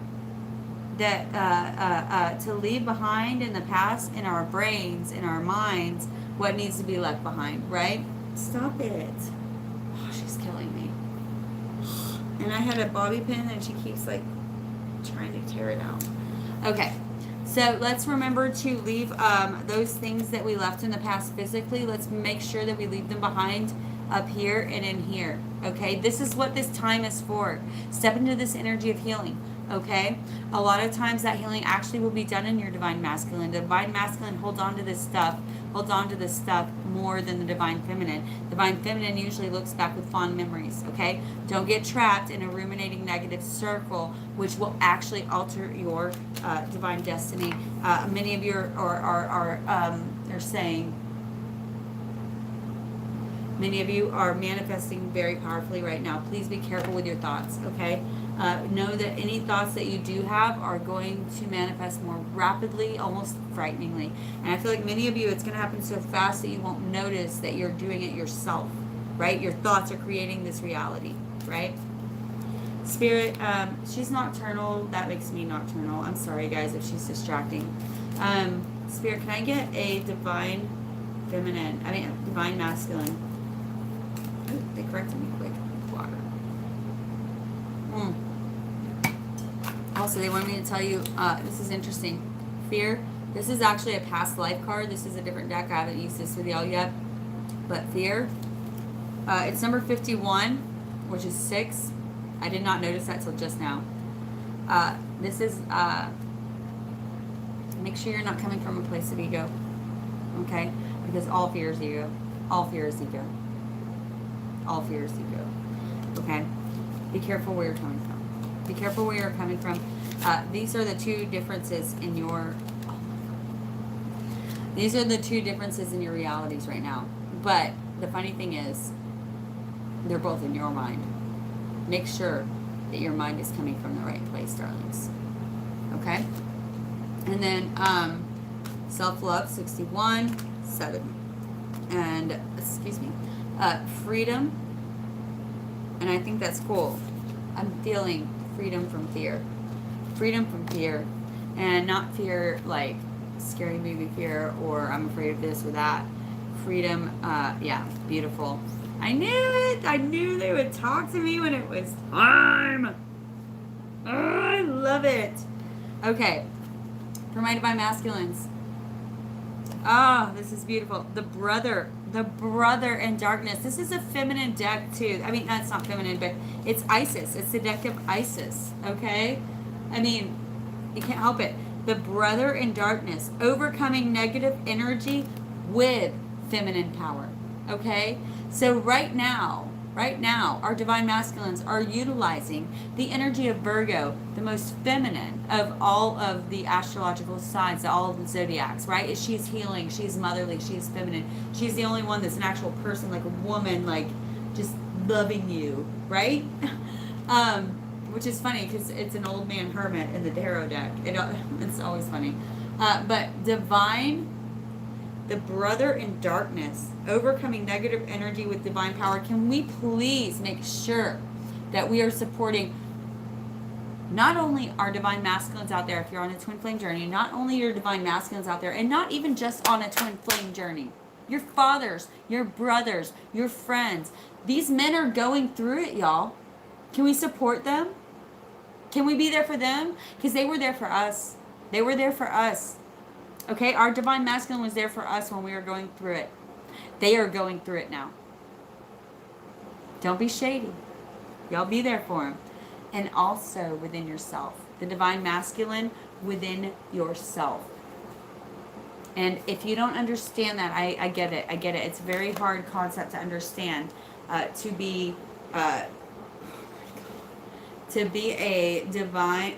[SPEAKER 1] that to leave behind in the past, in our brains, in our minds, what needs to be left behind, right? Stop it. Oh, she's killing me. And I had a bobby pin and she keeps like trying to tear it out. Okay. So let's remember to leave those things that we left in the past physically. Let's make sure that we leave them behind up here and in here. Okay. This is what this time is for. Step into this energy of healing. Okay. A lot of times that healing actually will be done in your divine masculine. The divine masculine holds on to this stuff more than the divine feminine. Divine feminine usually looks back with fond memories. Okay. Don't get trapped in a ruminating negative circle, which will actually alter your divine destiny. Many of you are saying, many of you are manifesting very powerfully right now. Please be careful with your thoughts, okay? Know that any thoughts that you do have are going to manifest more rapidly, almost frighteningly. And I feel like many of you, it's going to happen so fast that you won't notice that you're doing it yourself, right? Your thoughts are creating this reality, right? Spirit, she's nocturnal. That makes me nocturnal. I'm sorry, guys, if she's distracting. Spirit, can I get a divine masculine? Ooh, they corrected me quick. Water. Also, they want me to tell you, this is interesting. Fear. This is actually a past life card. This is a different deck. I haven't used this with y'all yet. But fear. It's number 51, which is 6. I did not notice that till just now. This is, make sure you're not coming from a place of ego. Okay? Because all fear is ego. All fear is ego. All fear is ego. Okay? Be careful where you're coming from. Be careful where you're coming from. These are the two differences in your... These are the two differences in your realities right now. But the funny thing is, they're both in your mind. Make sure that your mind is coming from the right place, darlings. Okay? And then self-love, 61, 7. And, freedom. And I think that's cool. I'm feeling freedom from fear. Freedom from fear. And not fear like scary movie fear or I'm afraid of this or that. Freedom, yeah, beautiful. I knew it. I knew they would talk to me when it was time. Oh, I love it. Okay. For my divine masculines. Oh, this is beautiful. The brother in darkness. This is a feminine deck too. I mean, that's not feminine, but it's Isis. It's the deck of Isis. Okay? I mean, you can't help it. The brother in darkness, overcoming negative energy with feminine power. Okay? So right now, our divine masculines are utilizing the energy of Virgo, the most feminine of all of the astrological signs, all of the zodiacs, right? She's healing, she's motherly, she's feminine. She's the only one that's an actual person, like a woman, like just loving you, right? Which is funny because it's an old man hermit in the tarot deck. It's always funny. But divine the brother in darkness, overcoming negative energy with divine power. Can we please make sure that we are supporting not only our divine masculines out there, if you're on a twin flame journey, not only your divine masculines out there, and not even just on a twin flame journey, your fathers, your brothers, your friends. These men are going through it, y'all. Can we support them? Can we be there for them? Because they were there for us. They were there for us. Okay, our divine masculine was there for us when we were going through it. They are going through it now. Don't be shady. Y'all be there for them. And also within yourself. The divine masculine within yourself. And if you don't understand that, I get it. I get it. It's a very hard concept to understand. To be a divine...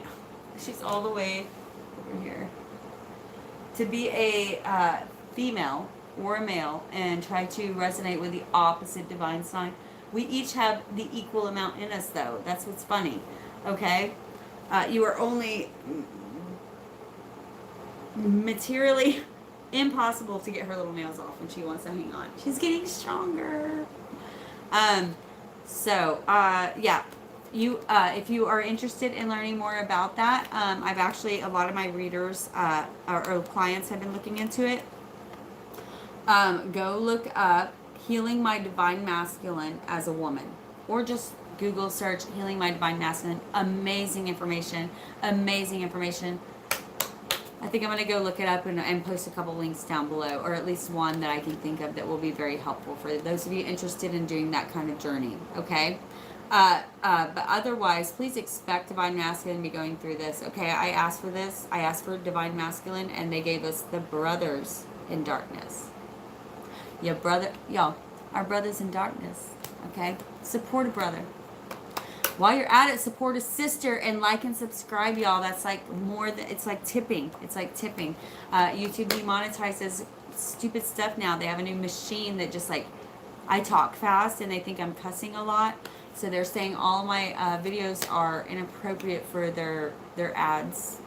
[SPEAKER 1] She's all the way over here. To be a female or a male and try to resonate with the opposite divine sign. We each have the equal amount in us, though. That's what's funny. Okay? You are only materially impossible to get her little nails off when she wants to hang on. She's getting stronger. Yeah. If you are interested in learning more about that, I've actually, a lot of my readers or clients have been looking into it. Go look up Healing My Divine Masculine as a Woman, or just Google search Healing My Divine Masculine. Amazing information. Amazing information. I think I'm going to go look it up and post a couple links down below, or at least one that I can think of that will be very helpful for those of you interested in doing that kind of journey. Okay? But otherwise, please expect Divine Masculine to be going through this. Okay, I asked for this. I asked for Divine Masculine, and they gave us the brothers in darkness. Y'all, our brothers in darkness. Okay, support a brother. While you're at it, support a sister and like and subscribe, y'all. That's like more than, it's like tipping. It's like tipping. YouTube demonetizes stupid stuff now. They have a new machine that just like, I talk fast and they think I'm cussing a lot. So they're saying all my videos are inappropriate for their ads,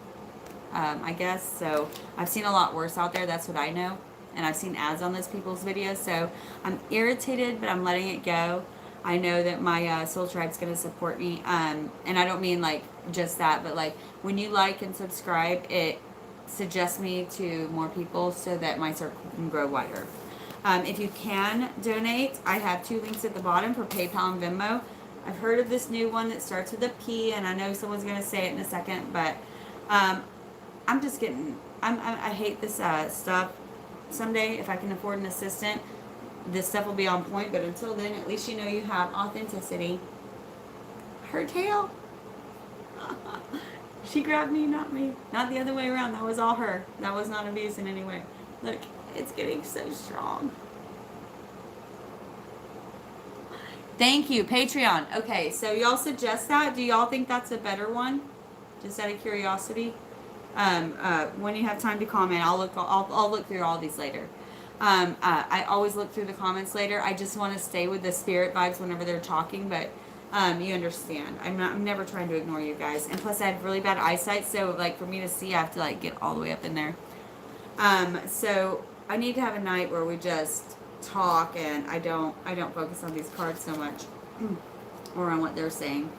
[SPEAKER 1] I guess. So I've seen a lot worse out there. That's what I know. And I've seen ads on those people's videos. So I'm irritated, but I'm letting it go. I know that my soul tribe's going to support me. And I don't mean like just that, but like when you like and subscribe, it suggests me to more people so that my circle can grow wider. If you can donate, I have 2 links at the bottom for PayPal and Venmo. I've heard of this new one that starts with a P, and I know someone's going to say it in a second, but I'm just getting, I hate this stuff. Someday, if I can afford an assistant, this stuff will be on point, but until then, at least you know you have authenticity. Her tail. She grabbed me, not me. Not the other way around. That was all her. That was not abuse in any way. Look, it's getting so strong. Thank you, Patreon. Okay, so y'all suggest that. Do y'all think that's a better one? Just out of curiosity. When you have time to comment, I'll look through all these later. I always look through the comments later. I just want to stay with the spirit vibes whenever they're talking, but you understand. I'm never trying to ignore you guys. And plus, I have really bad eyesight, so like for me to see, I have to like get all the way up in there. So I need to have a night where we just talk and I don't focus on these cards so much or on what they're saying.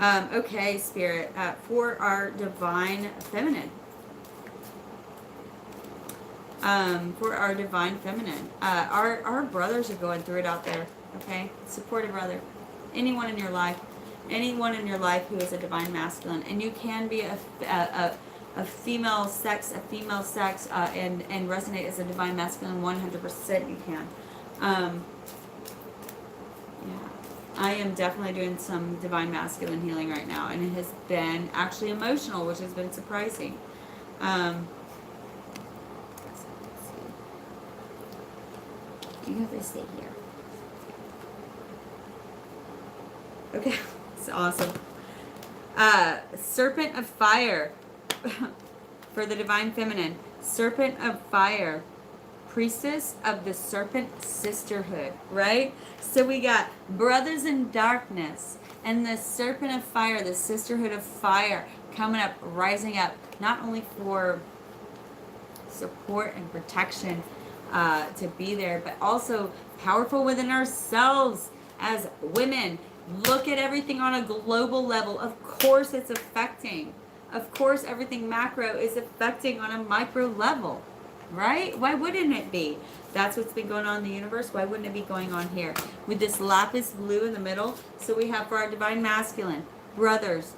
[SPEAKER 1] Okay, Spirit, for our divine feminine. For our divine feminine. Our brothers are going through it out there. Okay? Support a brother. Anyone in your life. Anyone in your life who is a divine masculine. And you can be a female sex, and resonate as a divine masculine 100%. You can. Yeah. I am definitely doing some divine masculine healing right now, and it has been actually emotional, which has been surprising. You have to stay here. Okay, it's awesome. Serpent of fire for the divine feminine. Serpent of fire. Priestess of the serpent sisterhood, right? So we got brothers in darkness and the serpent of fire, the sisterhood of fire coming up, rising up, not only for support and protection, to be there, but also powerful within ourselves as women. Look at everything on a global level. Of course, it's affecting. Of course, everything macro is affecting on a micro level, right? Why wouldn't it be? That's what's been going on in the universe. Why wouldn't it be going on here? With this lapis blue in the middle. So we have for our divine masculine, brothers.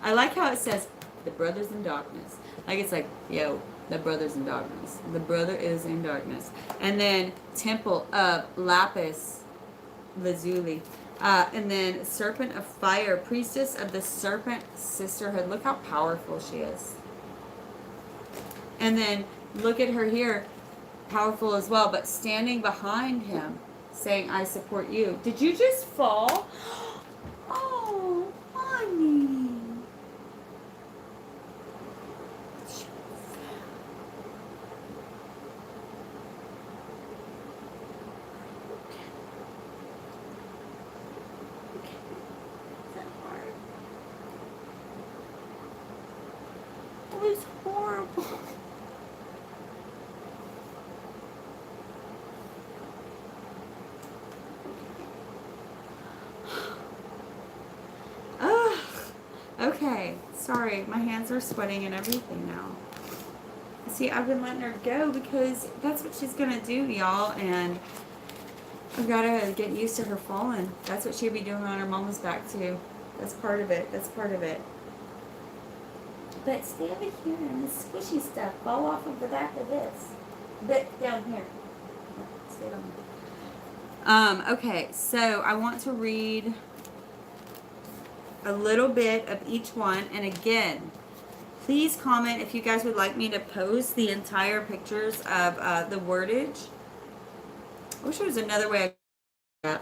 [SPEAKER 1] I like how it says, the brothers in darkness. Like it's like, yo, the brother's in darkness. The brother is in darkness. And then temple of lapis lazuli. And then serpent of fire, priestess of the serpent sisterhood. Look how powerful she is. And then look at her here, powerful as well, but standing behind him, saying, I support you. Did you just fall? Oh, honey. It was horrible. Okay, sorry, my hands are sweating and everything now. See, I've been letting her go because that's what she's gonna do, y'all, and I've gotta get used to her falling. That's what she'll be doing on her mama's back too. That's part of it. That's part of it. But stay over here and the squishy stuff fall off of the back of this. But down here. Stay down here. Okay, so I want to read a little bit of each one, and again, please comment if you guys would like me to post the entire pictures of the wordage. I wish there was another way I could do that.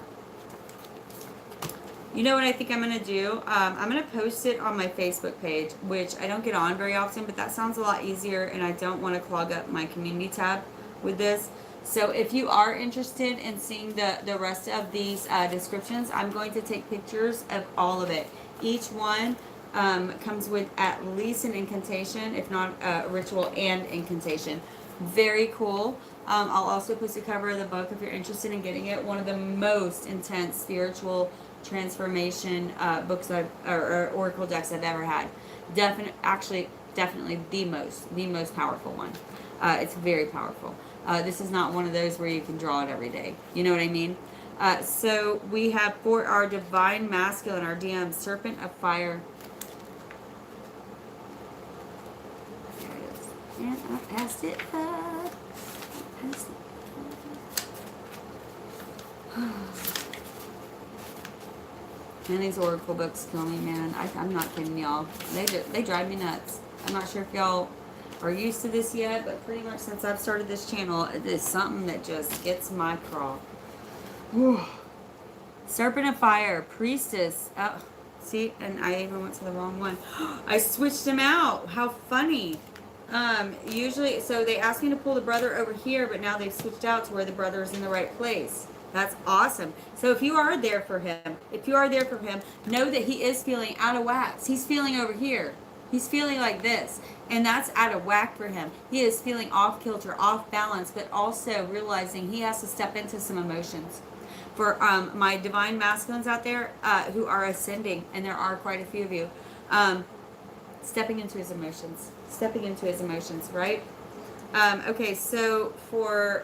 [SPEAKER 1] You know what I think I'm going to do? I'm going to post it on my Facebook page, which I don't get on very often, but that sounds a lot easier, and I don't want to clog up my community tab with this. So if you are interested in seeing the rest of these descriptions, I'm going to take pictures of all of it. Each one comes with at least an incantation, if not a ritual and incantation. Very cool. I'll also post a cover of the book if you're interested in getting it. One of the most intense spiritual transformation books or oracle decks I've ever had. Definitely the most powerful one. It's very powerful. This is not one of those where you can draw it every day. You know what I mean? So we have for our divine masculine, our DM, serpent of fire. There it is. And I passed it up. Man, these oracle books kill me, man. I'm not kidding y'all. They drive me nuts. I'm not sure if y'all are used to this yet, but pretty much since I've started this channel, it is something that just gets my craw. Serpent of fire, priestess. Oh, see, and I even went to the wrong one. I switched them out. How funny. Usually, so they asked me to pull the brother over here, but now they've switched out to where the brother is in the right place. That's awesome. So if you are there for him, know that he is feeling out of whack. He's feeling over here. He's feeling like this, and that's out of whack for him. He is feeling off kilter, off balance, but also realizing he has to step into some emotions. For my divine masculines out there who are ascending, and there are quite a few of you, stepping into his emotions, right? Okay, so for,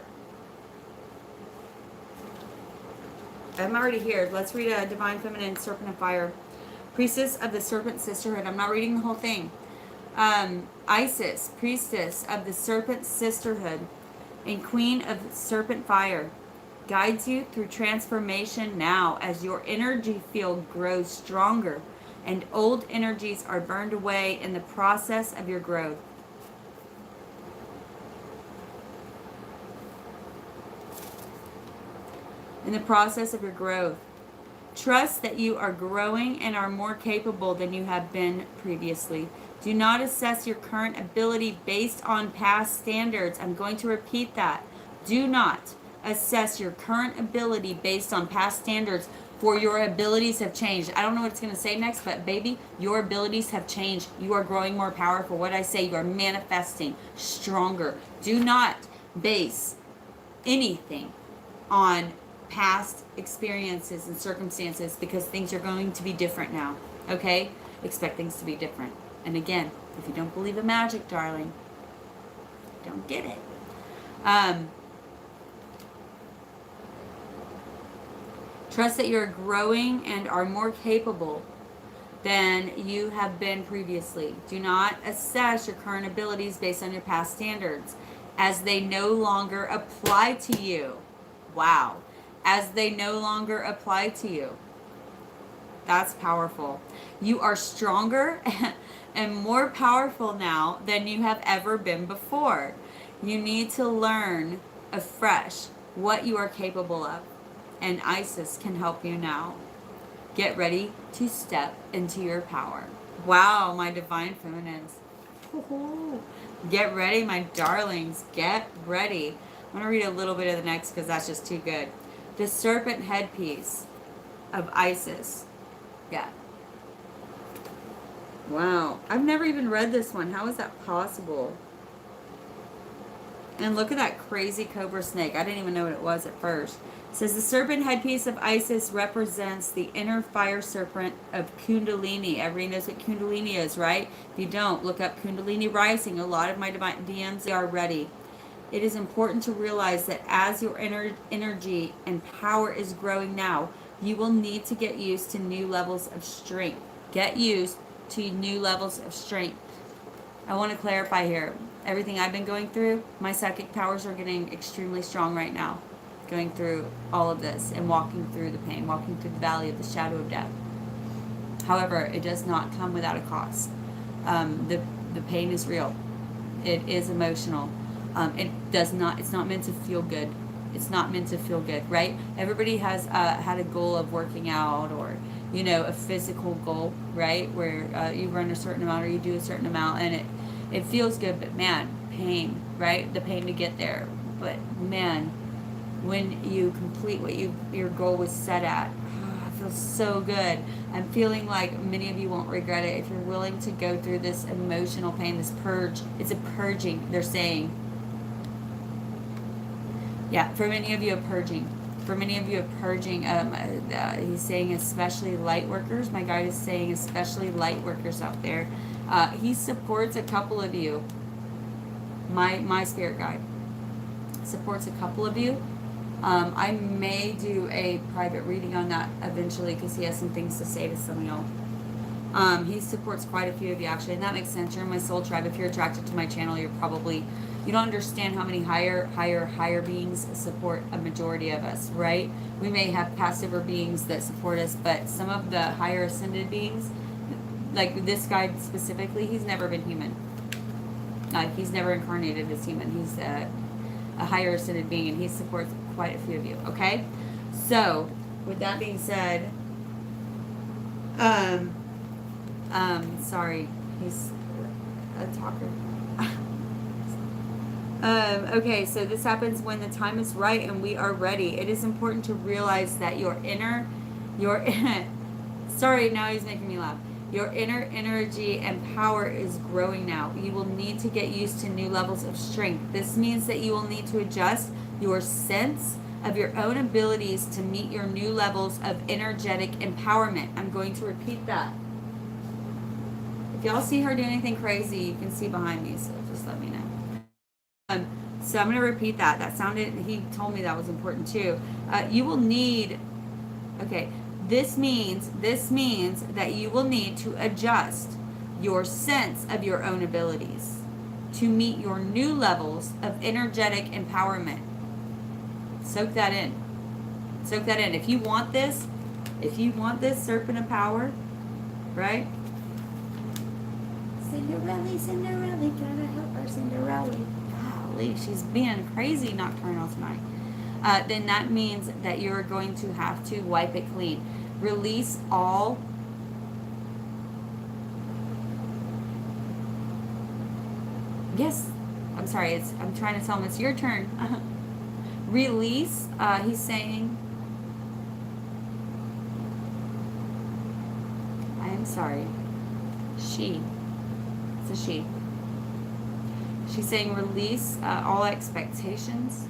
[SPEAKER 1] I'm already here. Let's read a divine feminine, serpent of fire. Priestess of the serpent sisterhood. I'm not reading the whole thing. Isis, priestess of the serpent sisterhood and queen of serpent fire, guides you through transformation now as your energy field grows stronger and old energies are burned away in the process of your growth. Trust that you are growing and are more capable than you have been previously. Do not assess your current ability based on past standards. I'm going to repeat that. Do not assess your current ability based on past standards, for your abilities have changed. I don't know what it's going to say next, but baby, your abilities have changed. You are growing more powerful. What I say, you are manifesting stronger. Do not base anything on past experiences and circumstances, because things are going to be different now. Okay? Expect things to be different. And again, if you don't believe in magic, darling, don't get it. Trust that you're growing and are more capable than you have been previously. Do not assess your current abilities based on your past standards, as they no longer apply to you. Wow. As they no longer apply to you. That's powerful. You are stronger and more powerful now than you have ever been before. You need to learn afresh what you are capable of, and Isis can help you now. Get ready to step into your power. Wow, my divine feminines. Get ready, my darlings. Get ready. I'm going to read a little bit of the next because that's just too good. The serpent headpiece of Isis. Yeah. Wow. I've never even read this one. How is that possible? And look at that crazy cobra snake. I didn't even know what it was at first. It says the serpent headpiece of Isis represents the inner fire serpent of Kundalini. Everybody knows what Kundalini is, right? If you don't, look up Kundalini rising. A lot of my divine DMs are ready. It is important to realize that as your energy and power is growing now, you will need to get used to new levels of strength. Get used to new levels of strength. I want to clarify here. Everything I've been going through, my psychic powers are getting extremely strong right now. Going through all of this and walking through the pain, walking through the valley of the shadow of death. However, it does not come without a cost. The pain is real. It is emotional. It's not meant to feel good. It's not meant to feel good, right? Everybody has had a goal of working out, or a physical goal, right? Where you run a certain amount or you do a certain amount, and it feels good, but man, pain, right? The pain to get there. But man, when you complete what your goal was set at, it feels so good. I'm feeling like many of you won't regret it if you're willing to go through this emotional pain, this purge. It's a purging, they're saying. Yeah, for many of you, a purging. For many of you, a purging. He's saying especially light workers. My guide is saying especially light workers out there. He supports a couple of you. My spirit guide supports a couple of you. I may do a private reading on that eventually because he has some things to say to some of y'all. He supports quite a few of you, actually, and that makes sense. You're in my soul tribe. If you're attracted to my channel, you don't understand how many higher beings support a majority of us, right? We may have passive beings that support us, but some of the higher ascended beings, like this guy specifically, he's never been human. He's never incarnated as human. He's a higher ascended being, and he supports quite a few of you, okay? So, with that being said, sorry, he's a talker. Okay, so this happens when the time is right and we are ready. It is important to realize that sorry, now he's making me laugh. Your inner energy and power is growing now. You will need to get used to new levels of strength. This means that you will need to adjust your sense of your own abilities to meet your new levels of energetic empowerment. I'm going to repeat that. If y'all see her do anything crazy, you can see behind me, so just let me know. So I'm going to repeat that. He told me that was important too. You will need, okay, this means that you will need to adjust your sense of your own abilities to meet your new levels of energetic empowerment. Soak that in. Soak that in. If you want this serpent of power, right? Cinderella, gotta help our Cinderella. Golly, she's being crazy nocturnal tonight. Then that means that you're going to have to wipe it clean. Release all yes, I'm sorry, I'm trying to tell him it's your turn. Release, he's saying, I am sorry. It's a she. She's saying release all expectations.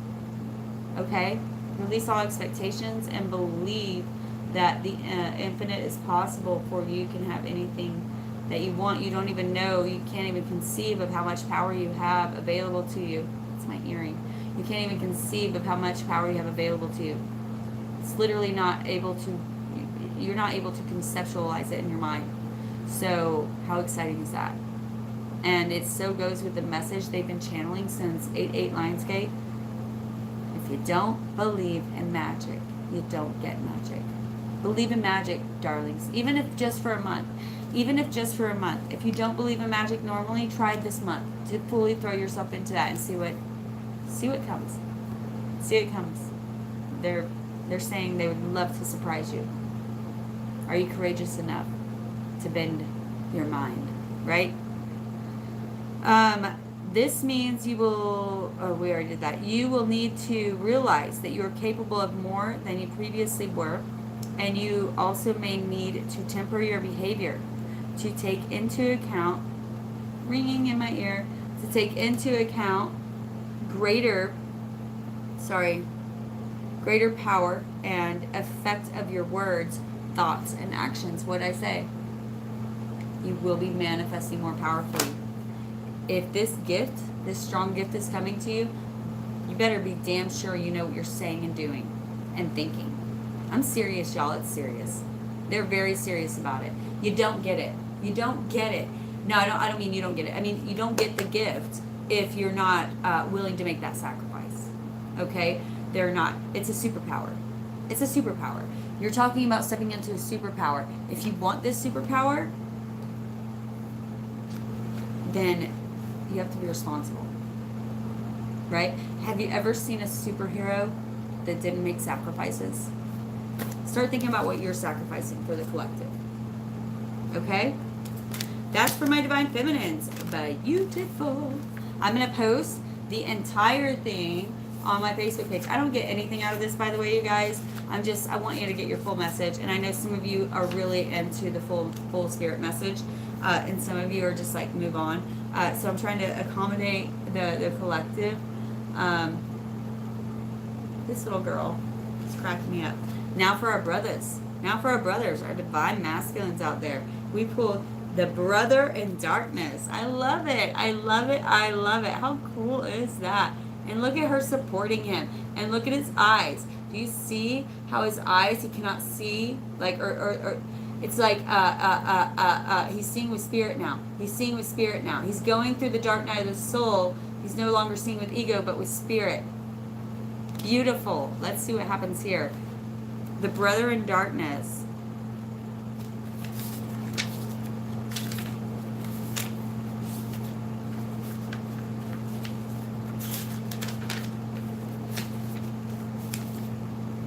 [SPEAKER 1] Okay? Release all expectations and believe that the infinite is possible for you. You can have anything that you want. You don't even know. You can't even conceive of how much power you have available to you. That's my earring. You can't even conceive of how much power you have available to you. It's literally not able to, you're not able to conceptualize it in your mind. So how exciting is that? And it so goes with the message they've been channeling since 8/8 Lionsgate. If you don't believe in magic, you don't get magic. Believe in magic, darlings, even if just for a month. Even if just for a month. If you don't believe in magic normally, try this month to fully throw yourself into that and see what comes. See what comes. They're saying they would love to surprise you. Are you courageous enough to bend your mind, right? This means you will, oh, we already did that. You will need to realize that you are capable of more than you previously were, and you also may need to temper your behavior to take into account, ringing in my ear, to take into account greater power and effect of your words, thoughts, and actions. What I say, you will be manifesting more powerfully. If this strong gift is coming to you, you better be damn sure you know what you're saying and doing and thinking. I'm serious, y'all. It's serious. They're very serious about it. You don't get it. You don't get it. No, I don't mean you don't get it. I mean, you don't get the gift if you're not willing to make that sacrifice. Okay? They're not. It's a superpower. It's a superpower. You're talking about stepping into a superpower. If you want this superpower, then you have to be responsible. Right? Have you ever seen a superhero that didn't make sacrifices? Start thinking about what you're sacrificing for the collective. Okay? That's for my Divine Feminines. Beautiful. I'm going to post the entire thing on my Facebook page. I don't get anything out of this, by the way, you guys. I want you to get your full message. And I know some of you are really into the full spirit message. And some of you are just like, move on. So I'm trying to accommodate the collective. This little girl is cracking me up. Now for our brothers. Our divine masculines out there. We pulled the brother in darkness. I love it. How cool is that? And look at her supporting him. And look at his eyes. Do you see how his eyes, he cannot see? Like, or it's like, he's seeing with spirit now. He's going through the dark night of the soul. He's no longer seeing with ego, but with spirit. Beautiful. Let's see what happens here. The brother in darkness.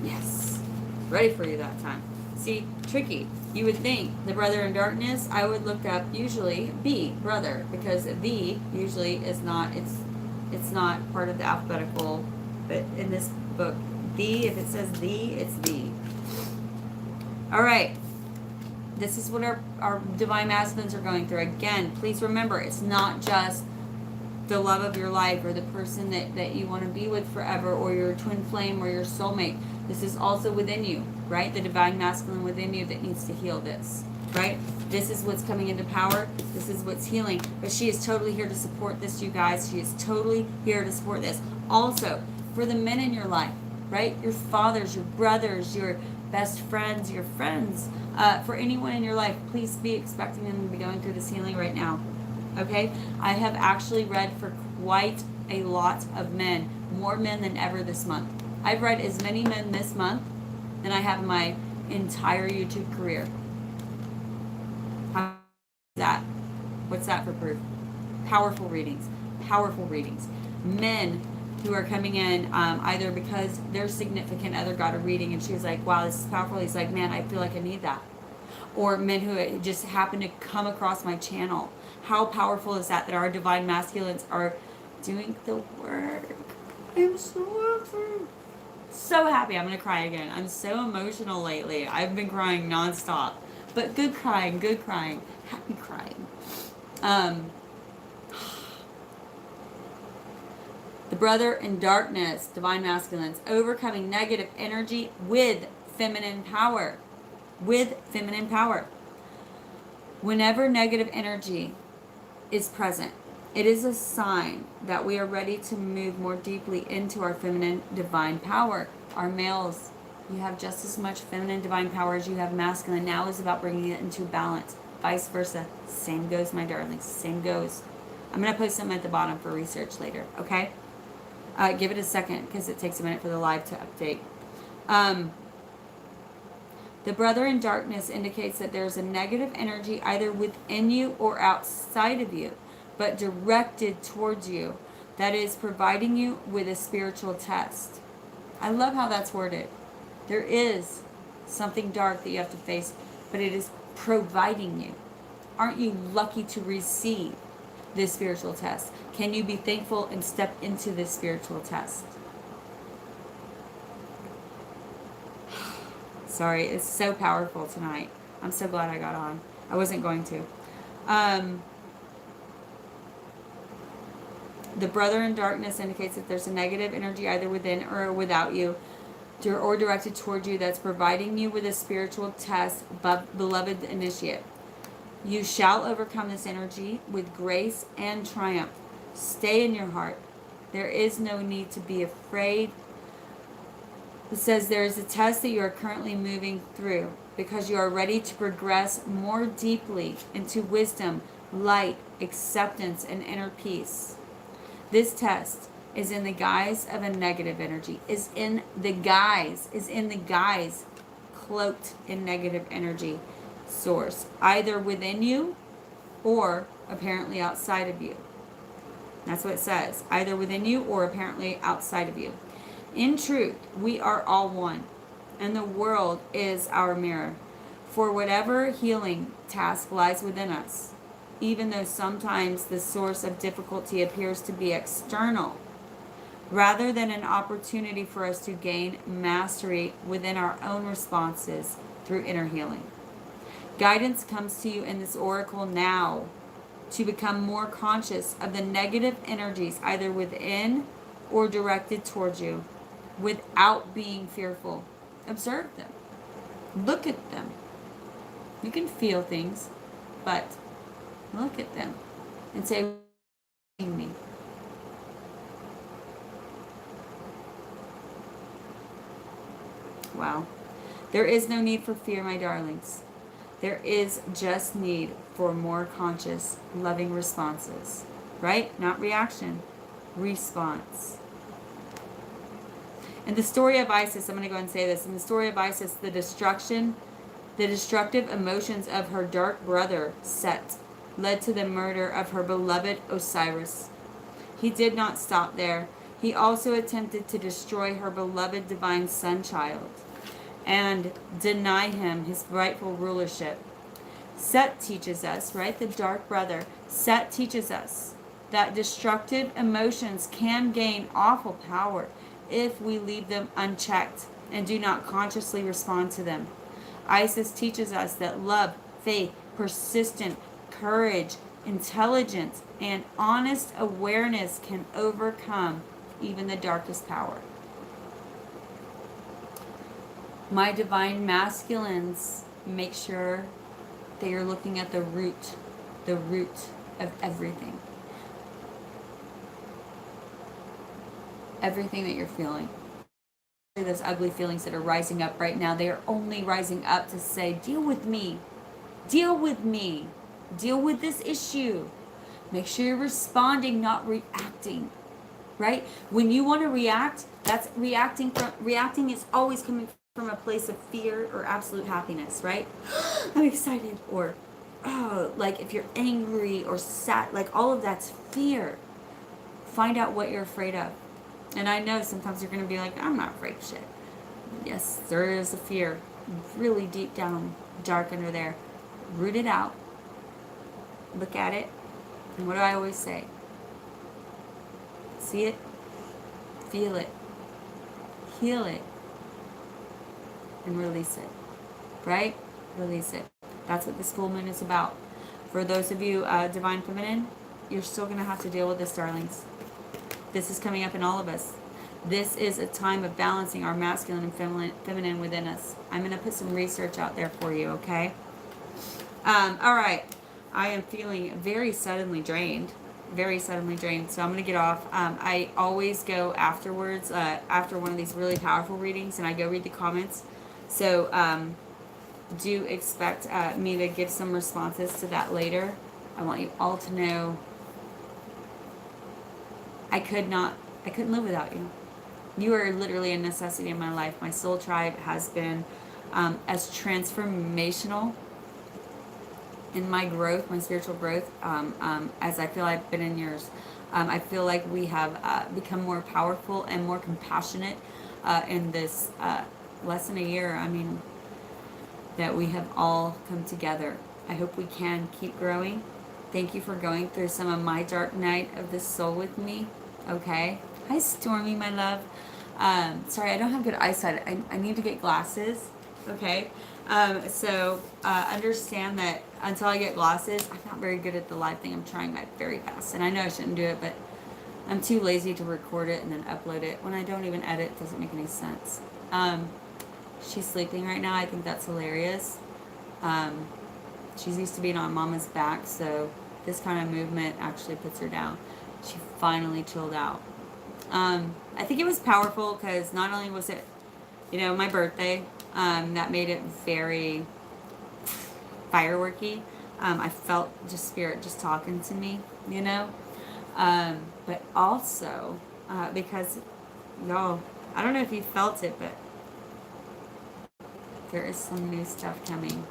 [SPEAKER 1] Yes. Ready for you that time. See, tricky. You would think the brother in darkness, I would look up usually B, brother, because the usually is not, it's not part of the alphabetical, but in this book, the, if it says the, it's the. All right. This is what our divine masculines are going through. Again, please remember, it's not just the love of your life or the person that you want to be with forever or your twin flame or your soulmate. This is also within you, right? The divine masculine within you that needs to heal this, right? This is what's coming into power. This is what's healing. But she is totally here to support this, you guys. She is totally here to support this. Also, for the men in your life, right? Your fathers, your brothers, your best friends, your friends. For anyone in your life, please be expecting them to be going through this healing right now. Okay? I have actually read for quite a lot of men. More men than ever this month. I've read as many men this month than I have in my entire YouTube career. How is that? What's that for proof? Powerful readings. Powerful readings. Men who are coming in either because their significant other got a reading and she was like, wow, this is powerful. He's like, man, I feel like I need that. Or men who just happen to come across my channel. How powerful is that our divine masculines are doing the work? I'm so happy. So happy. I'm going to cry again. I'm so emotional lately. I've been crying nonstop. But good crying. Happy crying. The brother in darkness, divine masculines, overcoming negative energy with feminine power. With feminine power. Whenever negative energy is present, it is a sign that we are ready to move more deeply into our feminine divine power. Our males, you have just as much feminine divine power as you have masculine. Now is about bringing it into balance. Vice versa. Same goes, my darlings. Same goes. I'm going to post something at the bottom for research later, okay? Give it a second because it takes a minute for the live to update. The brother in darkness indicates that there's a negative energy either within you or outside of you, but directed towards you, that is providing you with a spiritual test. I love how that's worded. There is something dark that you have to face, but it is providing you. Aren't you lucky to receive this spiritual test? Can you be thankful and step into this spiritual test? Sorry, it's so powerful tonight. I'm so glad I got on. I wasn't going to. The brother in darkness indicates that there's a negative energy either within or without you, or directed toward you, that's providing you with a spiritual test, beloved initiate. You shall overcome this energy with grace and triumph. Stay in your heart. There is no need to be afraid. It says there is a test that you are currently moving through because you are ready to progress more deeply into wisdom, light, acceptance, and inner peace. This test is in the guise of a negative energy, is in the guise, cloaked in negative energy source, either within you or apparently outside of you. That's what it says, either within you or apparently outside of you. In truth, we are all one, and the world is our mirror. For whatever healing task lies within us, even though sometimes the source of difficulty appears to be external, rather than an opportunity for us to gain mastery within our own responses through inner healing. Guidance comes to you in this oracle now to become more conscious of the negative energies either within or directed towards you without being fearful. Observe them. Look at them. You can feel things, but look at them and say, me. Wow. There is no need for fear, my darlings. There is just need for more conscious, loving responses. Right? Not reaction. Response. In the story of Isis, I'm going to go ahead and say this. In the story of Isis, the destructive emotions of her dark brother, Set, led to the murder of her beloved Osiris. He did not stop there. He also attempted to destroy her beloved divine son-child and deny him his rightful rulership. Set teaches us, right, the dark brother, Set teaches us that destructive emotions can gain awful power if we leave them unchecked and do not consciously respond to them. Isis teaches us that love, faith, persistent courage, intelligence, and honest awareness can overcome even the darkest power. My divine masculines, make sure that you're looking at the root of everything. Everything that you're feeling. Those ugly feelings that are rising up right now, they are only rising up to say, deal with me. Deal with me. Deal with this issue. Make sure you're responding, not reacting. Right? When you want to react, that's reacting is always coming from a place of fear or absolute happiness, right? I'm excited, or like if you're angry or sad, like all of that's fear. Find out what you're afraid of. And I know sometimes you're going to be like, I'm not afraid of shit. Yes, there is a fear really deep down, dark under there. Root it out. Look at it. And what do I always say? See it, feel it, heal it, and release it. Right? Release it. That's what this full moon is about. For those of you, Divine Feminine, you're still going to have to deal with this, darlings. This is coming up in all of us. This is a time of balancing our masculine and feminine within us. I'm going to put some research out there for you, okay? All right. I am feeling very suddenly drained. Very suddenly drained. So I'm going to get off. I always go afterwards, after one of these really powerful readings, and I go read the comments. So do expect me to give some responses to that later. I want you all to know I couldn't live without you. You are literally a necessity in my life. My soul tribe has been as transformational in my growth, my spiritual growth, as I feel I've been in yours. I feel like we have become more powerful and more compassionate in this less than a year. I mean, that we have all come together. I hope we can keep growing. Thank you for going through some of my dark night of the soul with me. Okay. Hi, Stormy, my love. Sorry, I don't have good eyesight. I need to get glasses. Okay. So understand that until I get glasses, I'm not very good at the live thing. I'm trying my very best. And I know I shouldn't do it, but I'm too lazy to record it and then upload it. When I don't even edit, it doesn't make any sense. She's sleeping right now. I think that's hilarious. She's used to being on mama's back, so this kind of movement actually puts her down. She finally chilled out. I think it was powerful because not only was it, my birthday, that made it very fireworky. I felt just spirit just talking to me, but also because, y'all, I don't know if you felt it, but there is some new stuff coming.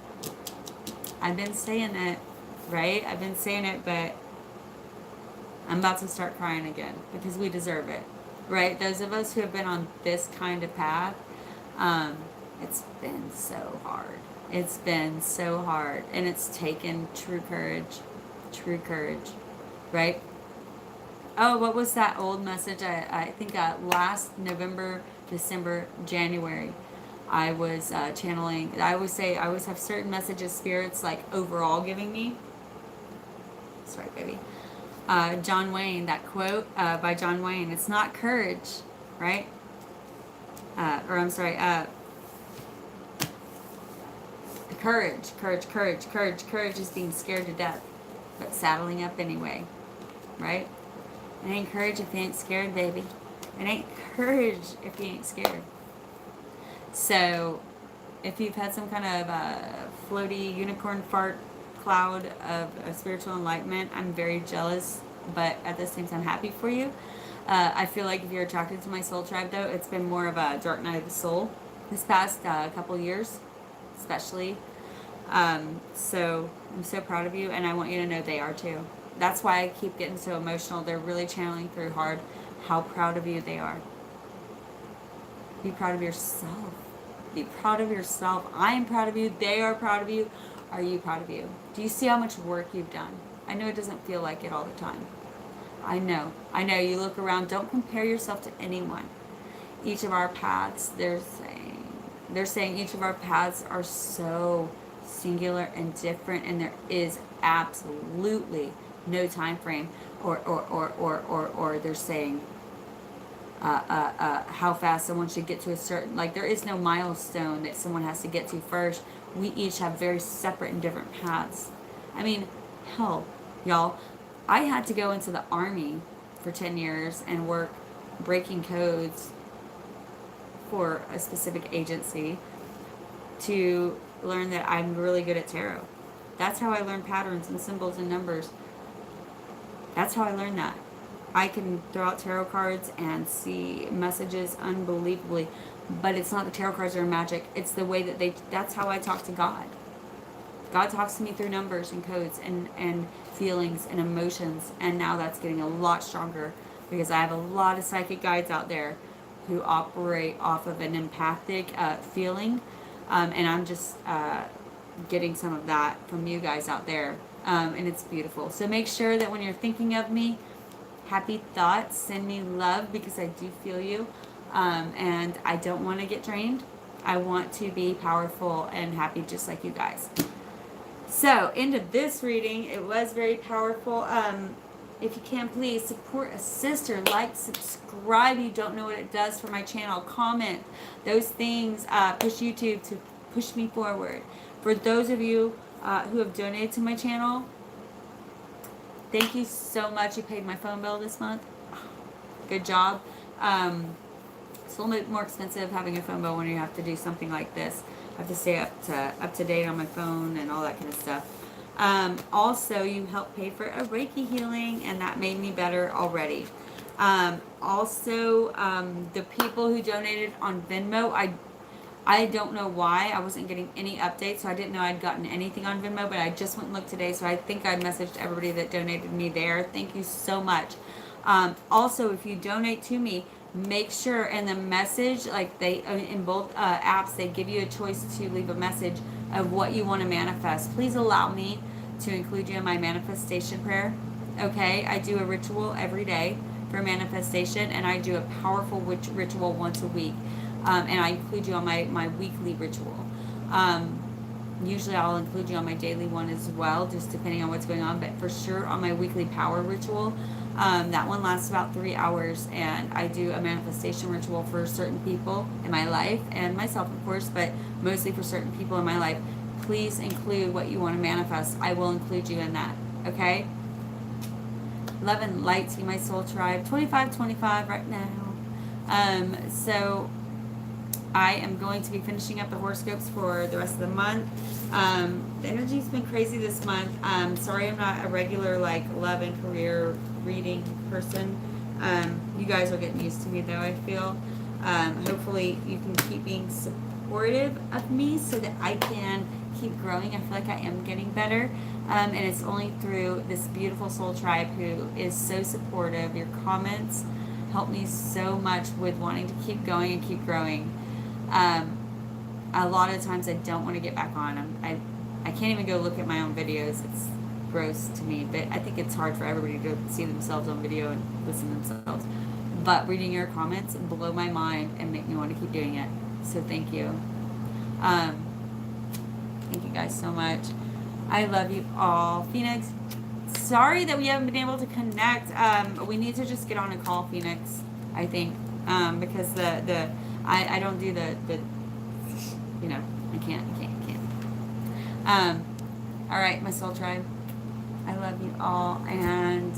[SPEAKER 1] I've been saying it, right? I've been saying it, but I'm about to start crying again because we deserve it, right? Those of us who have been on this kind of path, it's been so hard. It's been so hard, and it's taken true courage, right? Oh, what was that old message? I think last November, December, January, I was channeling. I always have certain messages spirits like overall giving me. Sorry, baby. John Wayne, that quote by John Wayne. It's not courage, right? Courage is being scared to death, but saddling up anyway, right? It ain't courage if you ain't scared, baby. It ain't courage if you ain't scared. So, if you've had some kind of floaty unicorn fart cloud of spiritual enlightenment, I'm very jealous, but at the same time happy for you. I feel like if you're attracted to my soul tribe, though, it's been more of a dark night of the soul this past couple years, especially. So I'm so proud of you, and I want you to know they are too. That's why I keep getting so emotional. They're really channeling through hard how proud of you they are. Be proud of yourself. Be proud of yourself. I am proud of you. They are proud of you. Are you proud of you? Do you see how much work you've done? I know it doesn't feel like it all the time. I know. You look around. Don't compare yourself to anyone. Each of our paths, they're saying each of our paths are so singular and different, and there is absolutely no time frame or they're saying how fast someone should get to a certain, like, there is no milestone that someone has to get to first. We each have very separate and different paths. I mean, hell, y'all, I had to go into the army for 10 years and work breaking codes for a specific agency to learn that I'm really good at tarot. That's how I learned patterns and symbols and numbers. That's how I learned that. I can throw out tarot cards and see messages unbelievably, but it's not the tarot cards that are magic. It's the way that that's how I talk to God. God talks to me through numbers and codes and feelings and emotions, and now that's getting a lot stronger because I have a lot of psychic guides out there who operate off of an empathic feeling, and I'm just getting some of that from you guys out there, and it's beautiful. So make sure that when you're thinking of me, happy thoughts, send me love because I do feel you, and I don't want to get drained. I want to be powerful and happy just like you guys. So, into this reading, it was very powerful. If you can, please support a sister. Like, subscribe. You don't know what it does for my channel. Comment. Those things push YouTube to push me forward. For those of you who have donated to my channel, thank you so much. You paid my phone bill this month. Good job. It's a little bit more expensive having a phone bill when you have to do something like this. I have to stay up to date on my phone and all that kind of stuff. Also, you helped pay for a Reiki healing, and that made me better already. Also, the people who donated on Venmo, I don't know why. I wasn't getting any updates, so I didn't know I'd gotten anything on Venmo, but I just went and looked today, so I think I messaged everybody that donated me there. Thank you so much. Also, if you donate to me, make sure in the message, like in both apps, they give you a choice to leave a message of what you want to manifest. Please allow me to include you in my manifestation prayer. Okay, I do a ritual every day for manifestation, and I do a powerful ritual once a week. And I include you on my weekly ritual. Usually I'll include you on my daily one as well, just depending on what's going on, but for sure on my weekly power ritual. That one lasts about 3 hours, and I do a manifestation ritual for certain people in my life, and myself, of course, but mostly for certain people in my life. Please include what you want to manifest. I will include you in that, okay? Love and light to my soul tribe. 25 right now. So I am going to be finishing up the horoscopes for the rest of the month. The energy's been crazy this month. Sorry I'm not a regular love and career reading person. You guys are getting used to me though, I feel. Hopefully you can keep being supportive of me so that I can keep growing. I feel like I am getting better. And it's only through this beautiful soul tribe who is so supportive. Your comments help me so much with wanting to keep going and keep growing. A lot of times I don't want to get back on. I can't even go look at my own videos. It's gross to me, but I think it's hard for everybody to see themselves on video and listen to themselves. But reading your comments blow my mind and make me want to keep doing it. So thank you. Thank you guys so much. I love you all. Phoenix, sorry that we haven't been able to connect. We need to just get on a call, Phoenix, I think, because I don't do the I can't. All right, my soul tribe. I love you all, and